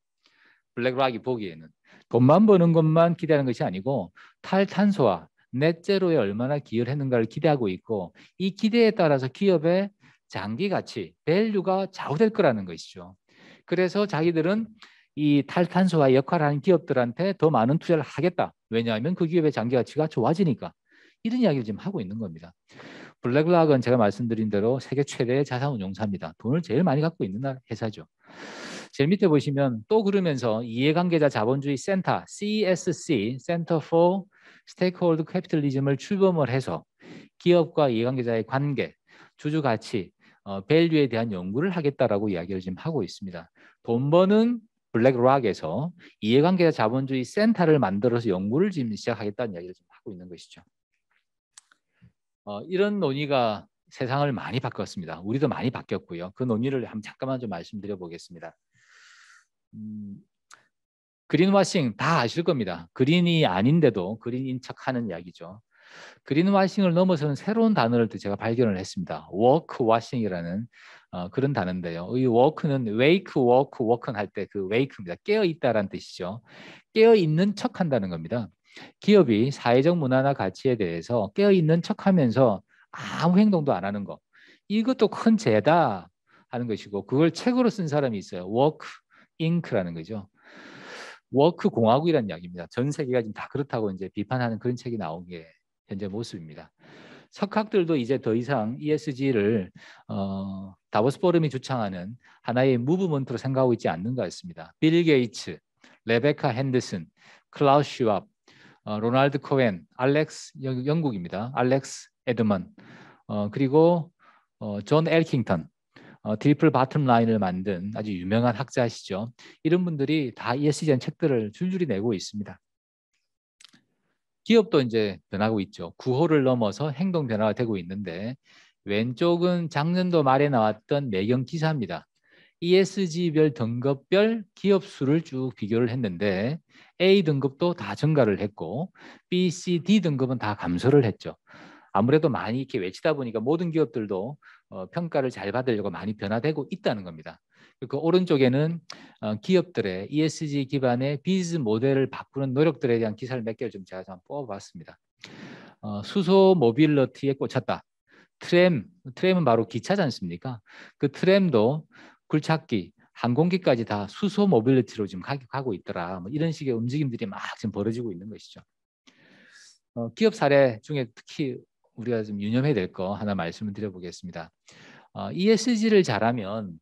S1: 블랙락이 보기에는 돈만 버는 것만 기대하는 것이 아니고 탈탄소화, 넷제로에 얼마나 기여를 했는가를 기대하고 있고 이 기대에 따라서 기업의 장기 가치, 밸류가 좌우될 거라는 것이죠. 그래서 자기들은 이 탈탄소화 역할을 하는 기업들한테 더 많은 투자를 하겠다. 왜냐하면 그 기업의 장기 가치가 좋아지니까. 이런 이야기를 지금 하고 있는 겁니다. 블랙락은 제가 말씀드린 대로 세계 최대의 자산운용사입니다. 돈을 제일 많이 갖고 있는 회사죠. 제일 밑에 보시면 또 그러면서 이해관계자 자본주의 센터 CSC, Center for Stakeholder Capitalism을 출범을 해서 기업과 이해관계자의 관계, 주주 가치, 밸류에 대한 연구를 하겠다라고 이야기를 지금 하고 있습니다. 돈 버는 블랙락에서 이해관계자 자본주의 센터를 만들어서 연구를 지금 시작하겠다는 이야기를 지금 하고 있는 것이죠. 이런 논의가 세상을 많이 바꿨습니다. 우리도 많이 바뀌었고요. 그 논의를 한번 잠깐만 좀 말씀드려 보겠습니다. 그린워싱 다 아실 겁니다. 그린이 아닌데도 그린인 척하는 이야기죠. 그린워싱을 넘어서는 새로운 단어를 또 제가 발견을 했습니다. 워크워싱이라는 그런 단어인데요. 이 워크는 wake, work, work 할 때 그 wake입니다. 깨어 있다라는 뜻이죠. 깨어 있는 척한다는 겁니다. 기업이 사회적 문화나 가치에 대해서 깨어 있는 척하면서 아무 행동도 안 하는 거. 이것도 큰 죄다 하는 것이고 그걸 책으로 쓴 사람이 있어요. 워크 잉크라는 거죠. 워크 공화국이라는 이야기입니다. 전 세계가 지금 다 그렇다고 이제 비판하는 그런 책이 나온 게 현재 모습입니다. 석학들도 이제 더 이상 ESG를 다보스 포럼이 주창하는 하나의 무브먼트로 생각하고 있지 않는 것 같습니다. 빌 게이츠, 레베카 핸더슨, 클라우스 슈왑, 로널드 코엔, 영국입니다. 알렉스 에드먼, 그리고 존 엘킹턴, 트리플 바텀 라인을 만든 아주 유명한 학자시죠. 이런 분들이 다 ESG한 책들을 줄줄이 내고 있습니다. 기업도 이제 변하고 있죠. 구호를 넘어서 행동 변화가 되고 있는데 왼쪽은 작년도 말에 나왔던 매경 기사입니다. ESG별 등급별 기업 수를 쭉 비교를 했는데 A 등급도 다 증가를 했고 B, C, D 등급은 다 감소를 했죠. 아무래도 많이 이렇게 외치다 보니까 모든 기업들도 평가를 잘 받으려고 많이 변화되고 있다는 겁니다. 그 오른쪽에는 기업들의 ESG 기반의 비즈 모델을 바꾸는 노력들에 대한 기사를 몇 개를 좀 제가 좀 뽑아봤습니다. 수소 모빌리티에 꽂혔다. 트램은 바로 기차지 않습니까? 그 트램도 굴착기, 항공기까지 다 수소 모빌리티로 지금 가고 있더라. 뭐 이런 식의 움직임들이 막 지금 벌어지고 있는 것이죠. 기업 사례 중에 특히 우리가 좀 유념해야 될 거 하나 말씀을 드려보겠습니다. ESG를 잘하면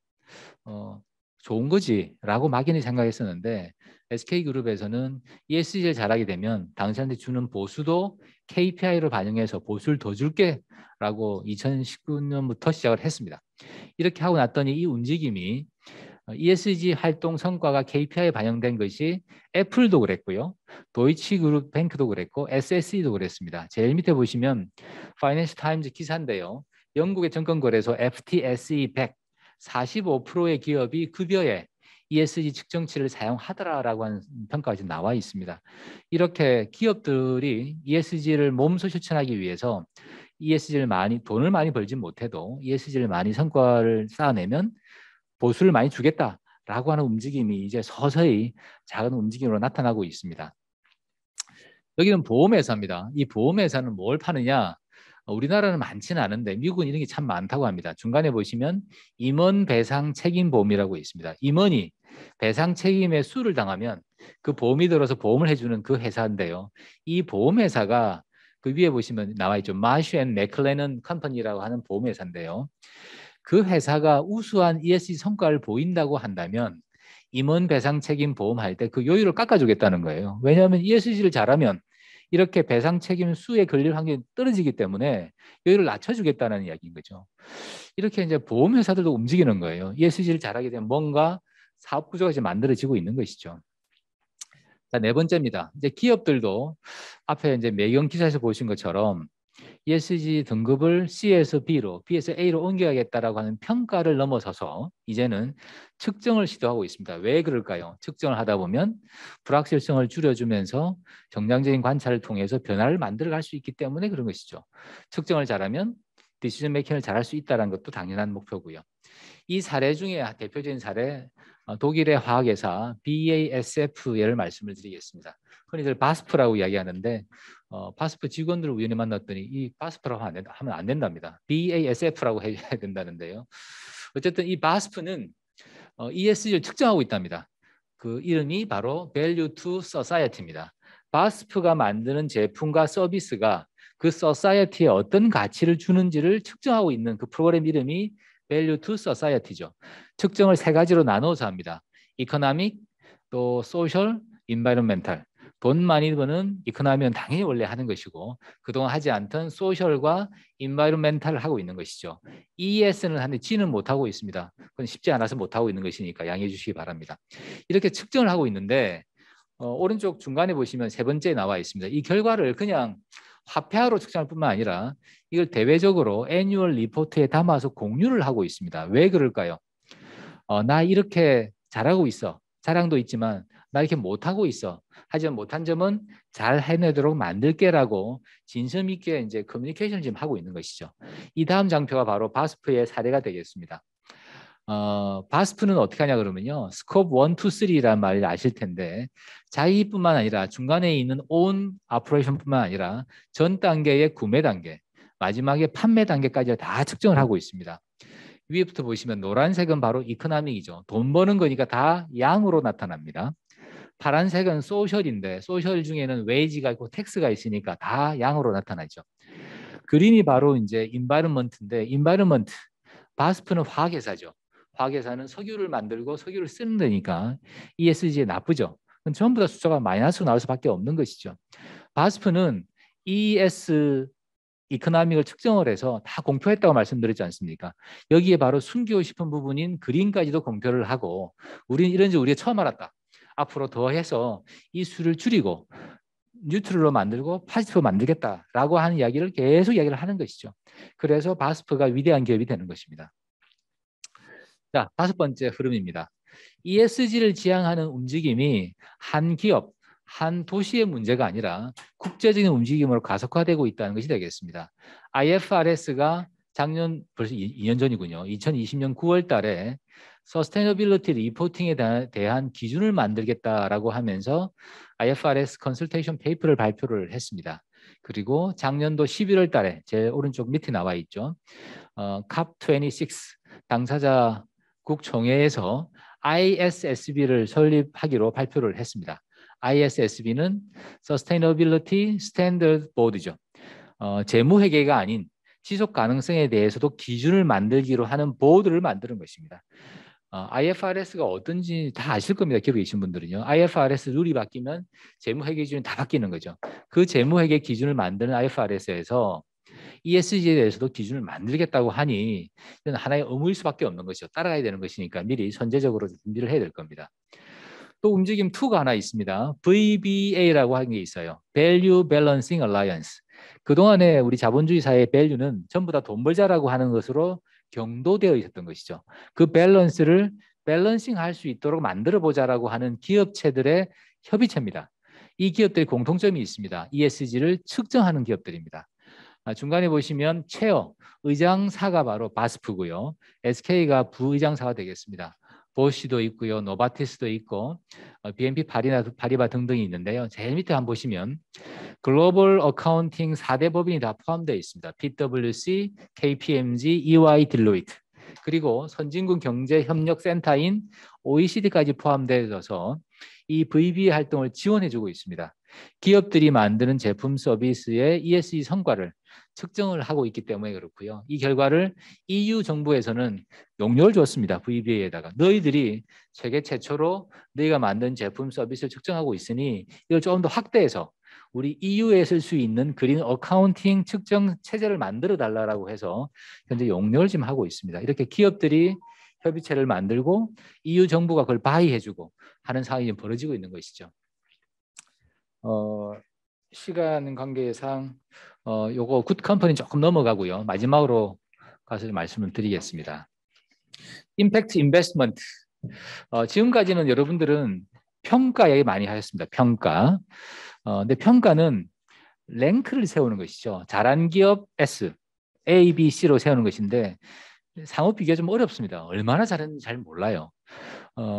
S1: 좋은 거지라고 막연히 생각했었는데 SK그룹에서는 ESG를 잘하게 되면 당신한테 주는 보수도 KPI로 반영해서 보수를 더 줄게 라고 2019년부터 시작을 했습니다. 이렇게 하고 났더니 이 움직임이 ESG 활동 성과가 KPI에 반영된 것이 애플도 그랬고요. 도이치그룹 뱅크도 그랬고 SSE도 그랬습니다. 제일 밑에 보시면 파이낸셜 타임즈 기사인데요. 영국의 증권거래소 FTSE 100 45%의 기업이 급여에 ESG 측정치를 사용하더라라고 하는 평가가 지금 나와 있습니다. 이렇게 기업들이 ESG를 몸소 실천하기 위해서 ESG를 돈을 많이 벌지 못해도 ESG를 많이 성과를 쌓아내면 보수를 많이 주겠다라고 하는 움직임이 이제 서서히 작은 움직임으로 나타나고 있습니다. 여기는 보험회사입니다. 이 보험회사는 뭘 파느냐? 우리나라는 많지는 않은데 미국은 이런 게 참 많다고 합니다. 중간에 보시면 임원 배상 책임 보험이라고 있습니다. 임원이 배상 책임에 수를 당하면 그 보험이 들어서 보험을 해주는 그 회사인데요. 이 보험회사가 그 위에 보시면 나와 있죠. 마쉬 앤 맥클레넌 컴퍼니라고 하는 보험회사인데요. 그 회사가 우수한 ESG 성과를 보인다고 한다면 임원 배상 책임 보험할 때 그 요율을 깎아주겠다는 거예요. 왜냐하면 ESG를 잘하면 이렇게 배상 책임 수에 걸릴 확률이 떨어지기 때문에 요율을 낮춰주겠다는 이야기인 거죠. 이렇게 이제 보험회사들도 움직이는 거예요. ESG를 잘하게 되면 뭔가 사업 구조가 이제 만들어지고 있는 것이죠. 자, 네 번째입니다. 이제 기업들도 앞에 이제 매경 기사에서 보신 것처럼 ESG 등급을 C에서 B로, B에서 A로 옮겨야겠다라고 하는 평가를 넘어서서 이제는 측정을 시도하고 있습니다. 왜 그럴까요? 측정을 하다 보면 불확실성을 줄여주면서 정량적인 관찰을 통해서 변화를 만들어갈 수 있기 때문에 그런 것이죠. 측정을 잘하면 디시전 메이킹을 잘할 수 있다는 것도 당연한 목표고요. 이 사례 중에 대표적인 사례, 독일의 화학회사 BASF 예를 말씀을 드리겠습니다. 흔히들 바스프라고 이야기하는데 바스프 직원들을 우연히 만났더니 이 바스프라고 하면 안 된답니다. BASF라고 해야 된다는데요. 어쨌든 이 바스프는 ESG를 측정하고 있답니다. 그 이름이 바로 Value to Society입니다. 바스프가 만드는 제품과 서비스가 그 society에 어떤 가치를 주는지를 측정하고 있는 그 프로그램 이름이 Value to Society죠. 측정을 세 가지로 나눠서 합니다. Economic, 또 Social, Environmental. 돈 많이 버는 이코노미는 당연히 원래 하는 것이고 그동안 하지 않던 소셜과 인바이런멘탈을 하고 있는 것이죠. ES는 하는데 G는 못하고 있습니다. 그건 쉽지 않아서 못하고 있는 것이니까 양해해 주시기 바랍니다. 이렇게 측정을 하고 있는데 오른쪽 중간에 보시면 세 번째 나와 있습니다. 이 결과를 그냥 화폐화로 측정할 뿐만 아니라 이걸 대외적으로 애뉴얼 리포트에 담아서 공유를 하고 있습니다. 왜 그럴까요? 나 이렇게 잘하고 있어. 자랑도 있지만 나 이렇게 못하고 있어. 하지만 못한 점은 잘 해내도록 만들게라고 진심 있게 이제 커뮤니케이션을 지금 하고 있는 것이죠. 이 다음 장표가 바로 바스프의 사례가 되겠습니다. 바스프는 어떻게 하냐 그러면요. 스코프 1, 2, 3라는 말을 아실 텐데 자기뿐만 아니라 중간에 있는 온 오퍼레이션뿐만 아니라 전 단계의 구매 단계, 마지막에 판매 단계까지 다 측정을 하고 있습니다. 위에부터 보시면 노란색은 바로 이코노믹이죠. 돈 버는 거니까 다 양으로 나타납니다. 파란색은 소셜인데 소셜 중에는 웨이지가 있고 텍스가 있으니까 다 양으로 나타나죠. 그린이 바로 이제 인바이런먼트인데 인바이런먼트 바스프는 화학회사죠. 화학회사는 석유를 만들고 석유를 쓰는 데니까 ESG에 나쁘죠. 그럼 전부 다 숫자가 마이너스로 나올 수밖에 없는 것이죠. 바스프는 ES 이코노믹을 측정을 해서 다 공표했다고 말씀드렸지 않습니까? 여기에 바로 숨기고 싶은 부분인 그린까지도 공표를 하고 우리는 이런 줄 우리가 처음 알았다. 앞으로 더해서 이 수를 줄이고 뉴트럴로 만들고 파지티브로 만들겠다라고 하는 이야기를 계속 이야기를 하는 것이죠. 그래서 바스프가 위대한 기업이 되는 것입니다. 자, 다섯 번째 흐름입니다. ESG를 지향하는 움직임이 한 기업, 한 도시의 문제가 아니라 국제적인 움직임으로 가속화되고 있다는 것이 되겠습니다. IFRS가 작년 벌써 2년 전이군요. 2020년 9월 달에 서스테이너빌리티 리포팅에 대한 기준을 만들겠다라고 하면서 IFRS 컨설테이션 페이퍼를 발표를 했습니다. 그리고 작년도 11월 달에 제 오른쪽 밑에 나와 있죠. COP26 당사자국 총회에서 ISSB를 설립하기로 발표를 했습니다. ISSB는 Sustainability Standard Board죠. 재무회계가 아닌 지속 가능성에 대해서도 기준을 만들기로 하는 보드를 만드는 것입니다. IFRS가 어떤지 다 아실 겁니다. 기업에 계신 분들은요. IFRS 룰이 바뀌면 재무회계 기준이 다 바뀌는 거죠. 그 재무회계 기준을 만드는 IFRS에서 ESG에 대해서도 기준을 만들겠다고 하니 이건 하나의 의무일 수밖에 없는 것이죠. 따라가야 되는 것이니까 미리 선제적으로 준비를 해야 될 겁니다. 또 움직임 2가 하나 있습니다. VBA라고 하는 게 있어요. Value Balancing Alliance. 그동안에 우리 자본주의 사회의 밸류는 전부 다 돈 벌자라고 하는 것으로 경도되어 있었던 것이죠. 그 밸런스를 밸런싱 할 수 있도록 만들어 보자라고 하는 기업체들의 협의체입니다. 이 기업들의 공통점이 있습니다. ESG를 측정하는 기업들입니다. 중간에 보시면 체어, 의장사가 바로 바스프고요. SK가 부의장사가 되겠습니다. 보쉬도 있고요. 노바티스도 있고 BNP 파리바 등등이 있는데요. 제일 밑에 한번 보시면 글로벌 어카운팅 4대 법인이 다 포함되어 있습니다. PwC, KPMG, EY, 딜로이트. 그리고 선진국 경제협력센터인 OECD까지 포함되어서 이 VB 활동을 지원해주고 있습니다. 기업들이 만드는 제품 서비스의 ESG 성과를 측정을 하고 있기 때문에 그렇고요. 이 결과를 EU 정부에서는 용료를 줬습니다. VBA에다가 너희들이 세계 최초로 너희가 만든 제품 서비스를 측정하고 있으니 이걸 조금 더 확대해서 우리 EU에 쓸 수 있는 그린 어카운팅 측정 체제를 만들어 달라고 해서 현재 용료를 지금 하고 있습니다. 이렇게 기업들이 협의체를 만들고 EU 정부가 그걸 바이해주고 하는 상황이 지금 벌어지고 있는 것이죠. 시간 관계상 요거 굿 컴퍼니 조금 넘어가고요. 마지막으로 가서 말씀을 드리겠습니다. 임팩트 인베스트먼트. 지금까지는 여러분들은 평가 얘기 많이 하셨습니다. 평가. 근데 평가는 랭크를 세우는 것이죠. 잘한 기업 S, A, B, C로 세우는 것인데 상호 비교가 좀 어렵습니다. 얼마나 잘했는지 잘 몰라요.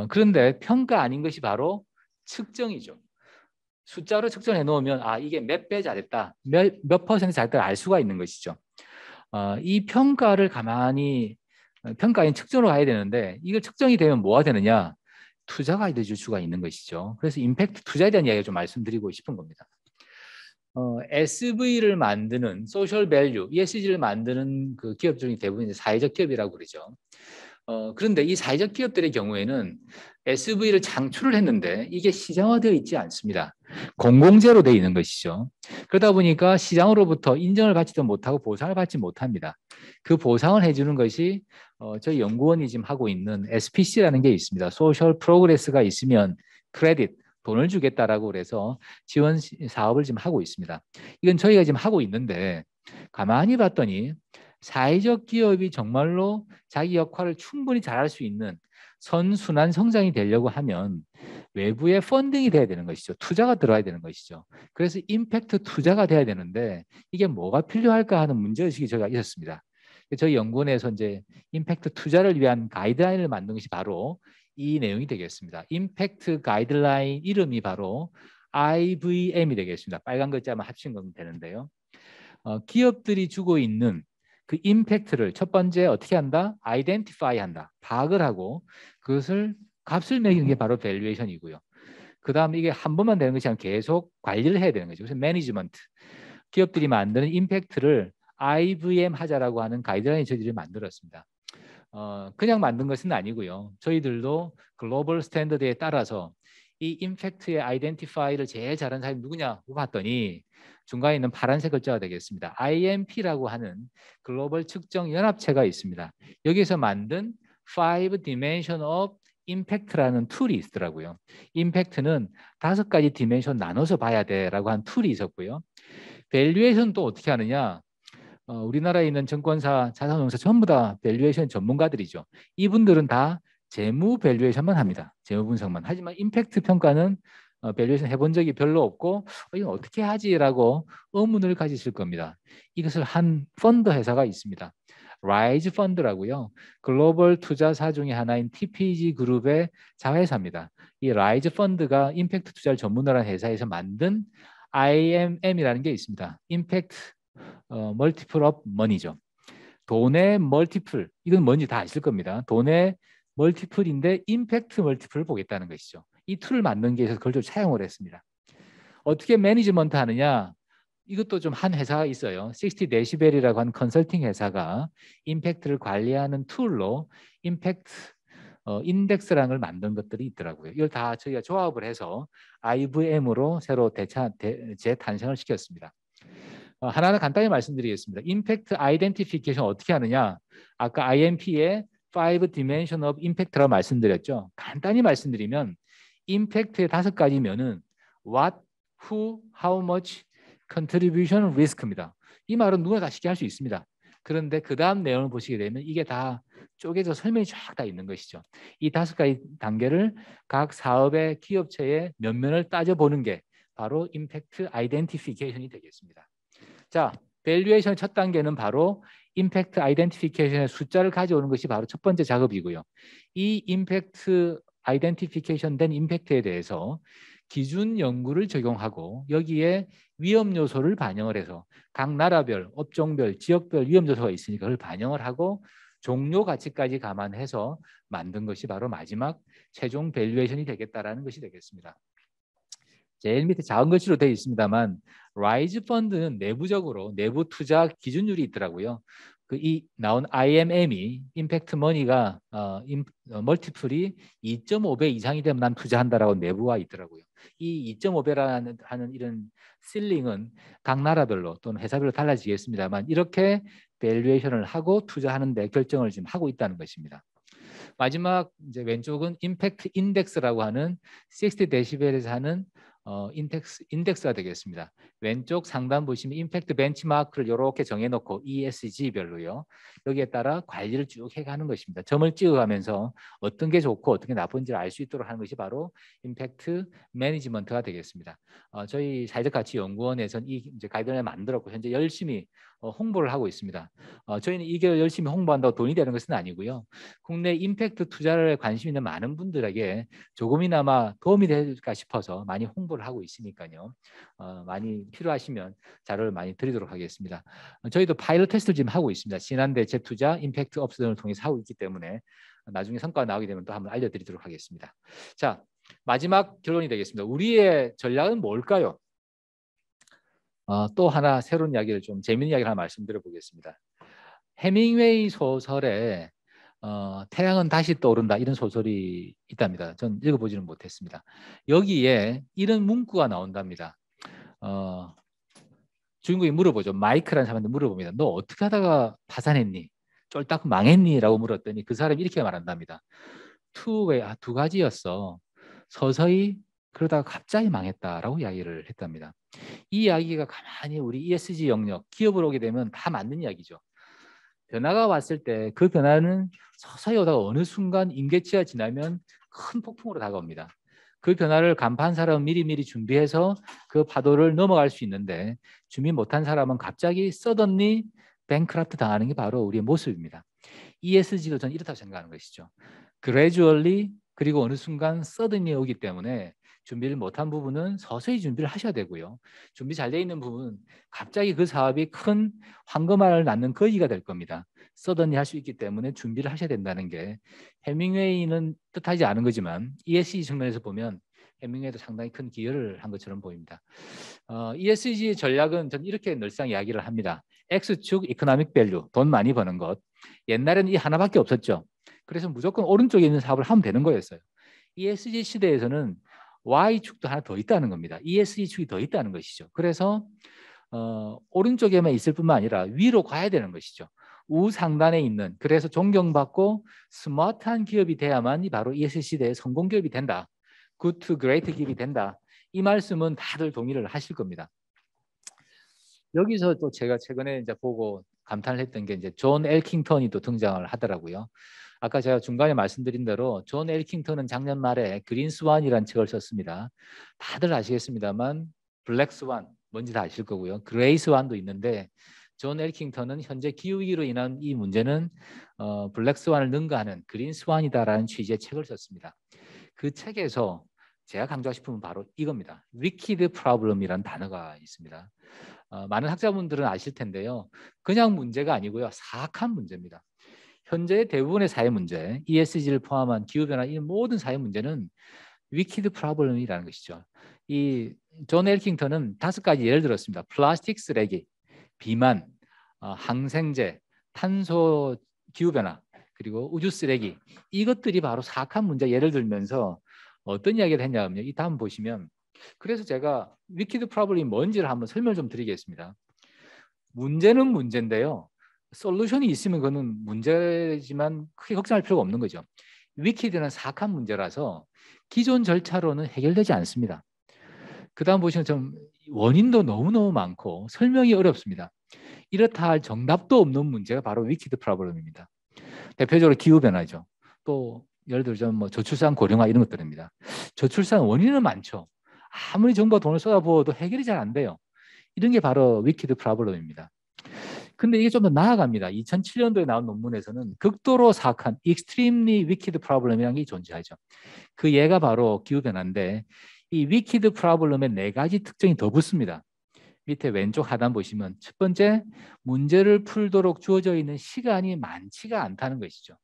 S1: 그런데 평가 아닌 것이 바로 측정이죠. 숫자로 측정해 놓으면 이게 몇 배 잘했다, 몇 퍼센트 잘했다 알 수가 있는 것이죠. 이 평가를 가만히 평가인 측정으로 가야 되는데 이걸 측정이 되면 뭐가 되느냐? 투자가 될 수가 있는 것이죠. 그래서 임팩트 투자에 대한 이야기를 좀 말씀드리고 싶은 겁니다. SV를 만드는 소셜 밸류, ESG를 만드는 그 기업 중에 대부분 이제 사회적 기업이라고 그러죠. 그런데 이 사회적 기업들의 경우에는 SV를 창출을 했는데 이게 시장화되어 있지 않습니다. 공공재로 되어 있는 것이죠. 그러다 보니까 시장으로부터 인정을 받지도 못하고 보상을 받지 못합니다. 그 보상을 해주는 것이 저희 연구원이 지금 하고 있는 SPC라는 게 있습니다. 소셜 프로그레스가 있으면 크레딧, 돈을 주겠다라고 그래서 지원 사업을 지금 하고 있습니다. 이건 저희가 지금 하고 있는데 가만히 봤더니 사회적 기업이 정말로 자기 역할을 충분히 잘할 수 있는 선순환 성장이 되려고 하면 외부의 펀딩이 돼야 되는 것이죠. 투자가 들어야 되는 것이죠. 그래서 임팩트 투자가 돼야 되는데 이게 뭐가 필요할까 하는 문제의식이 저희가 있었습니다. 저희 연구원에서 이제 임팩트 투자를 위한 가이드라인을 만든 것이 바로 이 내용이 되겠습니다. 임팩트 가이드라인 이름이 바로 IVM이 되겠습니다. 빨간 글자만 합친 거면 되는데요. 기업들이 주고 있는 그 임팩트를 첫 번째 어떻게 한다? 아이덴티파이 한다. 파악을 하고 그것을 값을 매기는 게 바로 밸류에이션이고요. 그 다음 이게 한 번만 되는 것이 아니라 계속 관리를 해야 되는 거죠. 그래서 매니지먼트. 기업들이 만드는 임팩트를 IVM 하자라고 하는 가이드라인 저희들이 만들었습니다. 그냥 만든 것은 아니고요. 저희들도 글로벌 스탠더드에 따라서 이 임팩트의 아이덴티파이를 제일 잘하는 사람이 누구냐 봤더니 중간에 있는 파란색 글자가 되겠습니다. IMP라고 하는 글로벌 측정 연합체가 있습니다. 여기서 만든 Five Dimension of Impact라는 툴이 있더라고요. 임팩트는 5가지 디멘션 나눠서 봐야 돼라고 한 툴이 있었고요. 밸류에이션 또 어떻게 하느냐? 우리나라에 있는 증권사, 자산운용사 전부 다 밸류에이션 전문가들이죠. 이분들은 다 재무 밸류에이션만 합니다. 재무 분석만. 하지만 임팩트 평가는 밸류에이션 해본 적이 별로 없고 이건 어떻게 하지라고 의문을 가지실 겁니다. 이것을 한 펀드 회사가 있습니다. 라이즈 펀드라고요. 글로벌 투자사 중에 하나인 TPG 그룹의 자회사입니다. 이 라이즈 펀드가 임팩트 투자를 전문으로 한 회사에서 만든 IMM이라는 게 있습니다. 임팩트 멀티플 업 머니죠. 돈의 멀티플, 이건 뭔지 다 아실 겁니다. 돈의 멀티플인데 임팩트 멀티플을 보겠다는 것이죠. 이 툴을 만든 게 있어서 그걸 좀 사용을 했습니다. 어떻게 매니지먼트 하느냐? 이것도 좀 한 회사가 있어요. 60데시벨이라고 하는 컨설팅 회사가 임팩트를 관리하는 툴로 임팩트 인덱스라는 걸 만든 것들이 있더라고요. 이걸 다 저희가 조합을 해서 IVM으로 새로 재탄생을 시켰습니다. 하나하나 간단히 말씀드리겠습니다. 임팩트 아이덴티피케이션 어떻게 하느냐? 아까 IMP의 Five Dimension of Impact라고 말씀드렸죠. 간단히 말씀드리면 임팩트의 5가지면은 what, who, how much, contribution, risk입니다. 이 말은 누구나 다 쉽게 할 수 있습니다. 그런데 그 다음 내용을 보시게 되면 이게 다 쪼개져 설명이 쫙 다 있는 것이죠. 이 5가지 단계를 각 사업의 기업체의 면면을 따져보는 게 바로 임팩트 아이덴티피케이션이 되겠습니다. 자, 밸류에이션 첫 단계는 바로 임팩트 아이덴티피케이션의 숫자를 가져오는 것이 바로 첫 번째 작업이고요. 이 임팩트 아이덴티피케이션 된 임팩트에 대해서 기준 연구를 적용하고 여기에 위험 요소를 반영을 해서 각 나라별, 업종별, 지역별 위험 요소가 있으니까 그걸 반영을 하고 종료 가치까지 감안해서 만든 것이 바로 마지막 최종 밸류에이션이 되겠다라는 것이 되겠습니다. 제일 밑에 작은 글씨로 되어 있습니다만 라이즈 펀드는 내부적으로 내부 투자 기준율이 있더라고요. 이 나온 IMM이 임팩트 머니가 멀티플이 2.5배 이상이 되면 난 투자한다라고 내부가 있더라고요. 이 2.5배라는 하는 이런 실링은 각 나라별로 또는 회사별로 달라지겠습니다만 이렇게 밸류에이션을 하고 투자하는 데 결정을 지금 하고 있다는 것입니다. 마지막 이제 왼쪽은 임팩트 인덱스라고 하는 60데시벨에서 하는 인덱스가 되겠습니다. 왼쪽 상단 보시면 임팩트 벤치마크를 이렇게 정해놓고 ESG별로요. 여기에 따라 관리를 쭉 해가는 것입니다. 점을 찍어가면서 어떤 게 좋고 어떤 게 나쁜지를 알 수 있도록 하는 것이 바로 임팩트 매니지먼트가 되겠습니다. 저희 사회적 가치 연구원에서는 이 이제 가이드라인을 만들었고 현재 열심히 홍보를 하고 있습니다. 저희는 이게 열심히 홍보한다고 돈이 되는 것은 아니고요. 국내 임팩트 투자를 관심 있는 많은 분들에게 조금이나마 도움이 될까 싶어서 많이 홍보를 하고 있으니까요. 많이 필요하시면 자료를 많이 드리도록 하겠습니다. 저희도 파일럿 테스트를 지금 하고 있습니다. 신한대체 투자, 임팩트 업스 등을 통해서 하고 있기 때문에 나중에 성과가 나오게 되면 또 한번 알려드리도록 하겠습니다. 자, 마지막 결론이 되겠습니다. 우리의 전략은 뭘까요? 또 하나 새로운 이야기를 좀 재미있는 이야기를 하나 말씀드려 보겠습니다. 해밍웨이 소설에 태양은 다시 떠오른다 이런 소설이 있답니다. 전 읽어보지는 못했습니다. 여기에 이런 문구가 나온답니다. 주인공이 물어보죠. 마이크라는 사람한테 물어봅니다. 너 어떻게 하다가 파산했니? 쫄딱 망했니? 라고 물었더니 그 사람이 이렇게 말한답니다. 두 가지였어. 서서히 그러다가 갑자기 망했다라고 이야기를 했답니다. 이 이야기가 가만히 우리 ESG 영역, 기업으로 오게 되면 다 맞는 이야기죠. 변화가 왔을 때 그 변화는 서서히 오다가 어느 순간 임계치가 지나면 큰 폭풍으로 다가옵니다. 그 변화를 간파한 사람은 미리미리 준비해서 그 파도를 넘어갈 수 있는데 준비 못한 사람은 갑자기 suddenly 뱅크러프트 당하는 게 바로 우리의 모습입니다. ESG도 저는 이렇다고 생각하는 것이죠. gradually 그리고 어느 순간 suddenly 오기 때문에 준비를 못한 부분은 서서히 준비를 하셔야 되고요. 준비 잘 돼 있는 부분은 갑자기 그 사업이 큰 황금알을 낳는 거기가 될 겁니다. suddenly 할 수 있기 때문에 준비를 하셔야 된다는 게 해밍웨이는 뜻하지 않은 거지만 ESG 측면에서 보면 해밍웨이도 상당히 큰 기여를 한 것처럼 보입니다. ESG 전략은 저는 이렇게 늘상 이야기를 합니다. X축 이코노믹 밸류, 돈 많이 버는 것. 옛날에는 이 하나밖에 없었죠. 그래서 무조건 오른쪽에 있는 사업을 하면 되는 거였어요. ESG 시대에서는 Y축도 하나 더 있다는 겁니다. ESG축이 더 있다는 것이죠. 그래서 오른쪽에만 있을 뿐만 아니라 위로 가야 되는 것이죠. 우상단에 있는, 그래서 존경받고 스마트한 기업이 돼야만 바로 ESG 시대의 성공 기업이 된다. Good to Great 기업이 된다. 이 말씀은 다들 동의를 하실 겁니다. 여기서 또 제가 최근에 이제 보고 감탄을 했던 게 이제 존 엘킹턴이 또 등장을 하더라고요. 아까 제가 중간에 말씀드린 대로 존 엘킹턴은 작년 말에 그린 스완이라는 책을 썼습니다. 다들 아시겠습니다만 블랙 스완 뭔지 다 아실 거고요. 그레이 스완도 있는데 존 엘킹턴은 현재 기후위기로 인한 이 문제는 블랙 스완을 능가하는 그린 스완이다라는 취지의 책을 썼습니다. 그 책에서 제가 강조하고 싶은 건 바로 이겁니다. 위키드 프로블럼이라는 단어가 있습니다. 많은 학자분들은 아실 텐데요. 그냥 문제가 아니고요. 사악한 문제입니다. 현재 대부분의 사회 문제, ESG를 포함한 기후변화 이 모든 사회 문제는 위키드 프로블럼이라는 것이죠. 이 존 엘킹턴은 5가지 예를 들었습니다. 플라스틱 쓰레기, 비만, 항생제, 탄소 기후변화, 그리고 우주 쓰레기 이것들이 바로 사악한 문제 예를 들면서 어떤 이야기를 했냐면요. 이 다음 보시면 그래서 제가 위키드 프로블럼이 뭔지를 한번 설명 좀 드리겠습니다. 문제는 문제인데요. 솔루션이 있으면 그거는 문제지만 크게 걱정할 필요가 없는 거죠. 위키드는 사악한 문제라서 기존 절차로는 해결되지 않습니다. 그 다음 보시면 좀 원인도 너무너무 많고 설명이 어렵습니다. 이렇다 할 정답도 없는 문제가 바로 위키드 프로블럼입니다. 대표적으로 기후변화죠. 또 예를 들자면 뭐 저출산 고령화 이런 것들입니다. 저출산 원인은 많죠. 아무리 정부가 돈을 쏟아부어도 해결이 잘 안 돼요. 이런 게 바로 위키드 프로블럼입니다. 근데 이게 좀 더 나아갑니다. 2007년도에 나온 논문에서는 극도로 사악한 extremely wicked problem이라는 게 존재하죠. 그 예가 바로 기후변화인데 이 wicked problem의 4가지 특징이 더 붙습니다. 밑에 왼쪽 하단 보시면 첫 번째, 문제를 풀도록 주어져 있는 시간이 많지가 않다는 것이죠.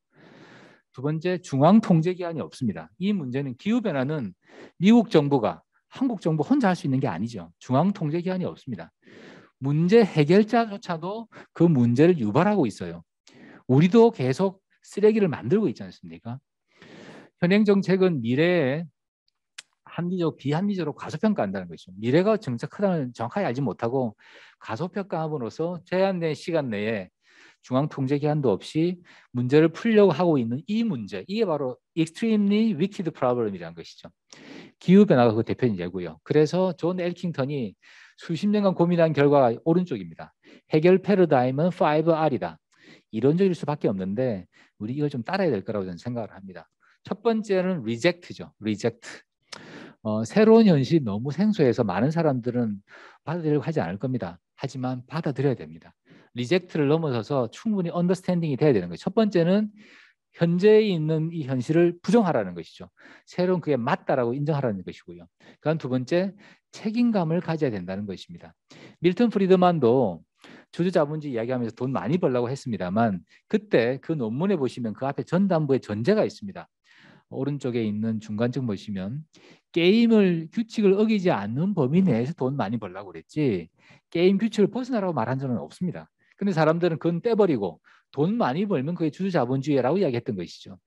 S1: 두 번째, 중앙 통제 기관이 없습니다. 이 문제는 기후변화는 미국 정부가 한국 정부 혼자 할 수 있는 게 아니죠. 중앙 통제 기관이 없습니다. 문제 해결자조차도 그 문제를 유발하고 있어요. 우리도 계속 쓰레기를 만들고 있지 않습니까? 현행 정책은 미래에 합리적, 비합리적으로 과소평가한다는 것이죠. 미래가 정책 크다는 정확하게 알지 못하고 과소평가함으로써 제한된 시간 내에 중앙통제기관도 없이 문제를 풀려고 하고 있는 이 문제, 이게 바로 extremely wicked problem이라는 것이죠. 기후변화가 그 대표적인 예고요. 그래서 존 엘킹턴이 수십 년간 고민한 결과가 오른쪽입니다. 해결 패러다임은 5R이다. 이론적일 수밖에 없는데 우리 이걸 좀 따라야 될 거라고 저는 생각을 합니다. 첫 번째는 reject죠. reject. 새로운 현실이 너무 생소해서 많은 사람들은 받아들이려고 하지 않을 겁니다. 하지만 받아들여야 됩니다. 리젝트를 넘어서서 충분히 언더스탠딩이 돼야 되는 거예요. 첫 번째는 현재에 있는 이 현실을 부정하라는 것이죠. 새로운 그게 맞다라고 인정하라는 것이고요. 그다음 두 번째, 책임감을 가져야 된다는 것입니다. 밀턴 프리드만도 주주자본주의 이야기하면서 돈 많이 벌라고 했습니다만 그때 그 논문에 보시면 그 앞에 전단부에 전제가 있습니다. 오른쪽에 있는 중간쯤 보시면 게임을 규칙을 어기지 않는 범위 내에서 돈 많이 벌라고 그랬지 게임 규칙을 벗어나라고 말한 적은 없습니다. 근데 사람들은 그건 떼버리고 돈 많이 벌면 그게 주주자본주의라고 이야기했던 것이죠.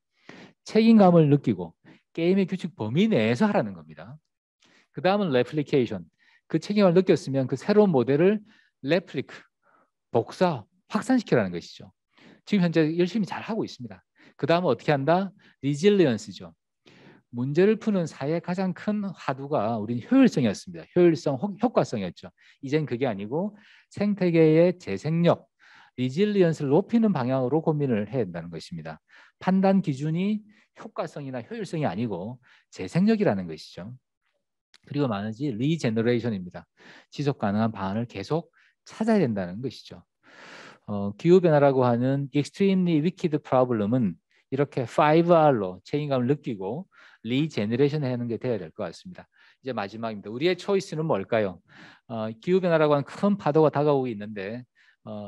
S1: 책임감을 느끼고 게임의 규칙 범위 내에서 하라는 겁니다. 그 다음은 레플리케이션. 그 책임을 느꼈으면 그 새로운 모델을 레플리크, 복사, 확산시키라는 것이죠. 지금 현재 열심히 잘 하고 있습니다. 그 다음은 어떻게 한다? 리질리언스죠. 문제를 푸는 사회의 가장 큰 화두가 우리는 효율성이었습니다. 효율성, 효과성이었죠. 이젠 그게 아니고 생태계의 재생력, 리질리언스를 높이는 방향으로 고민을 해야 한다는 것입니다. 판단 기준이 효과성이나 효율성이 아니고 재생력이라는 것이죠. 그리고 많은지 리제너레이션입니다. 지속 가능한 방안을 계속 찾아야 된다는 것이죠. 기후변화라고 하는 extremely wicked problem은 이렇게 5R로 책임감을 느끼고 리제너레이션 하는 게 되어야 될 것 같습니다. 이제 마지막입니다. 우리의 초이스는 뭘까요? 기후변화라고 하는 큰 파도가 다가오고 있는데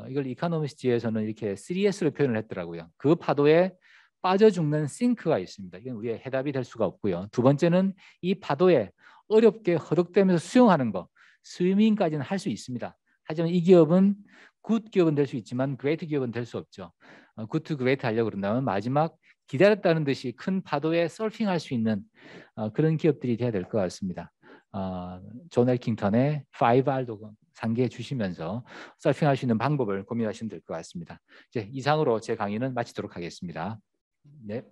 S1: 이걸 이코노미스트에서는 이렇게 3S로 표현을 했더라고요. 그 파도에 빠져 죽는 싱크가 있습니다. 이건 우리의 해답이 될 수가 없고요. 두 번째는 이 파도에 어렵게 허덕대면서 수영하는 거, 스위밍까지는 할 수 있습니다. 하지만 이 기업은 굿 기업은 될 수 있지만 그레이트 기업은 될 수 없죠. 굿 투 그레이트 하려고 그런다면 마지막 기다렸다는 듯이 큰 파도에 서핑할 수 있는 그런 기업들이 돼야 될 것 같습니다. 존 엘킹턴의 5R도 상기해 주시면서 서핑할 수 있는 방법을 고민하시면 될 것 같습니다. 이제 이상으로 제 강의는 마치도록 하겠습니다. 네.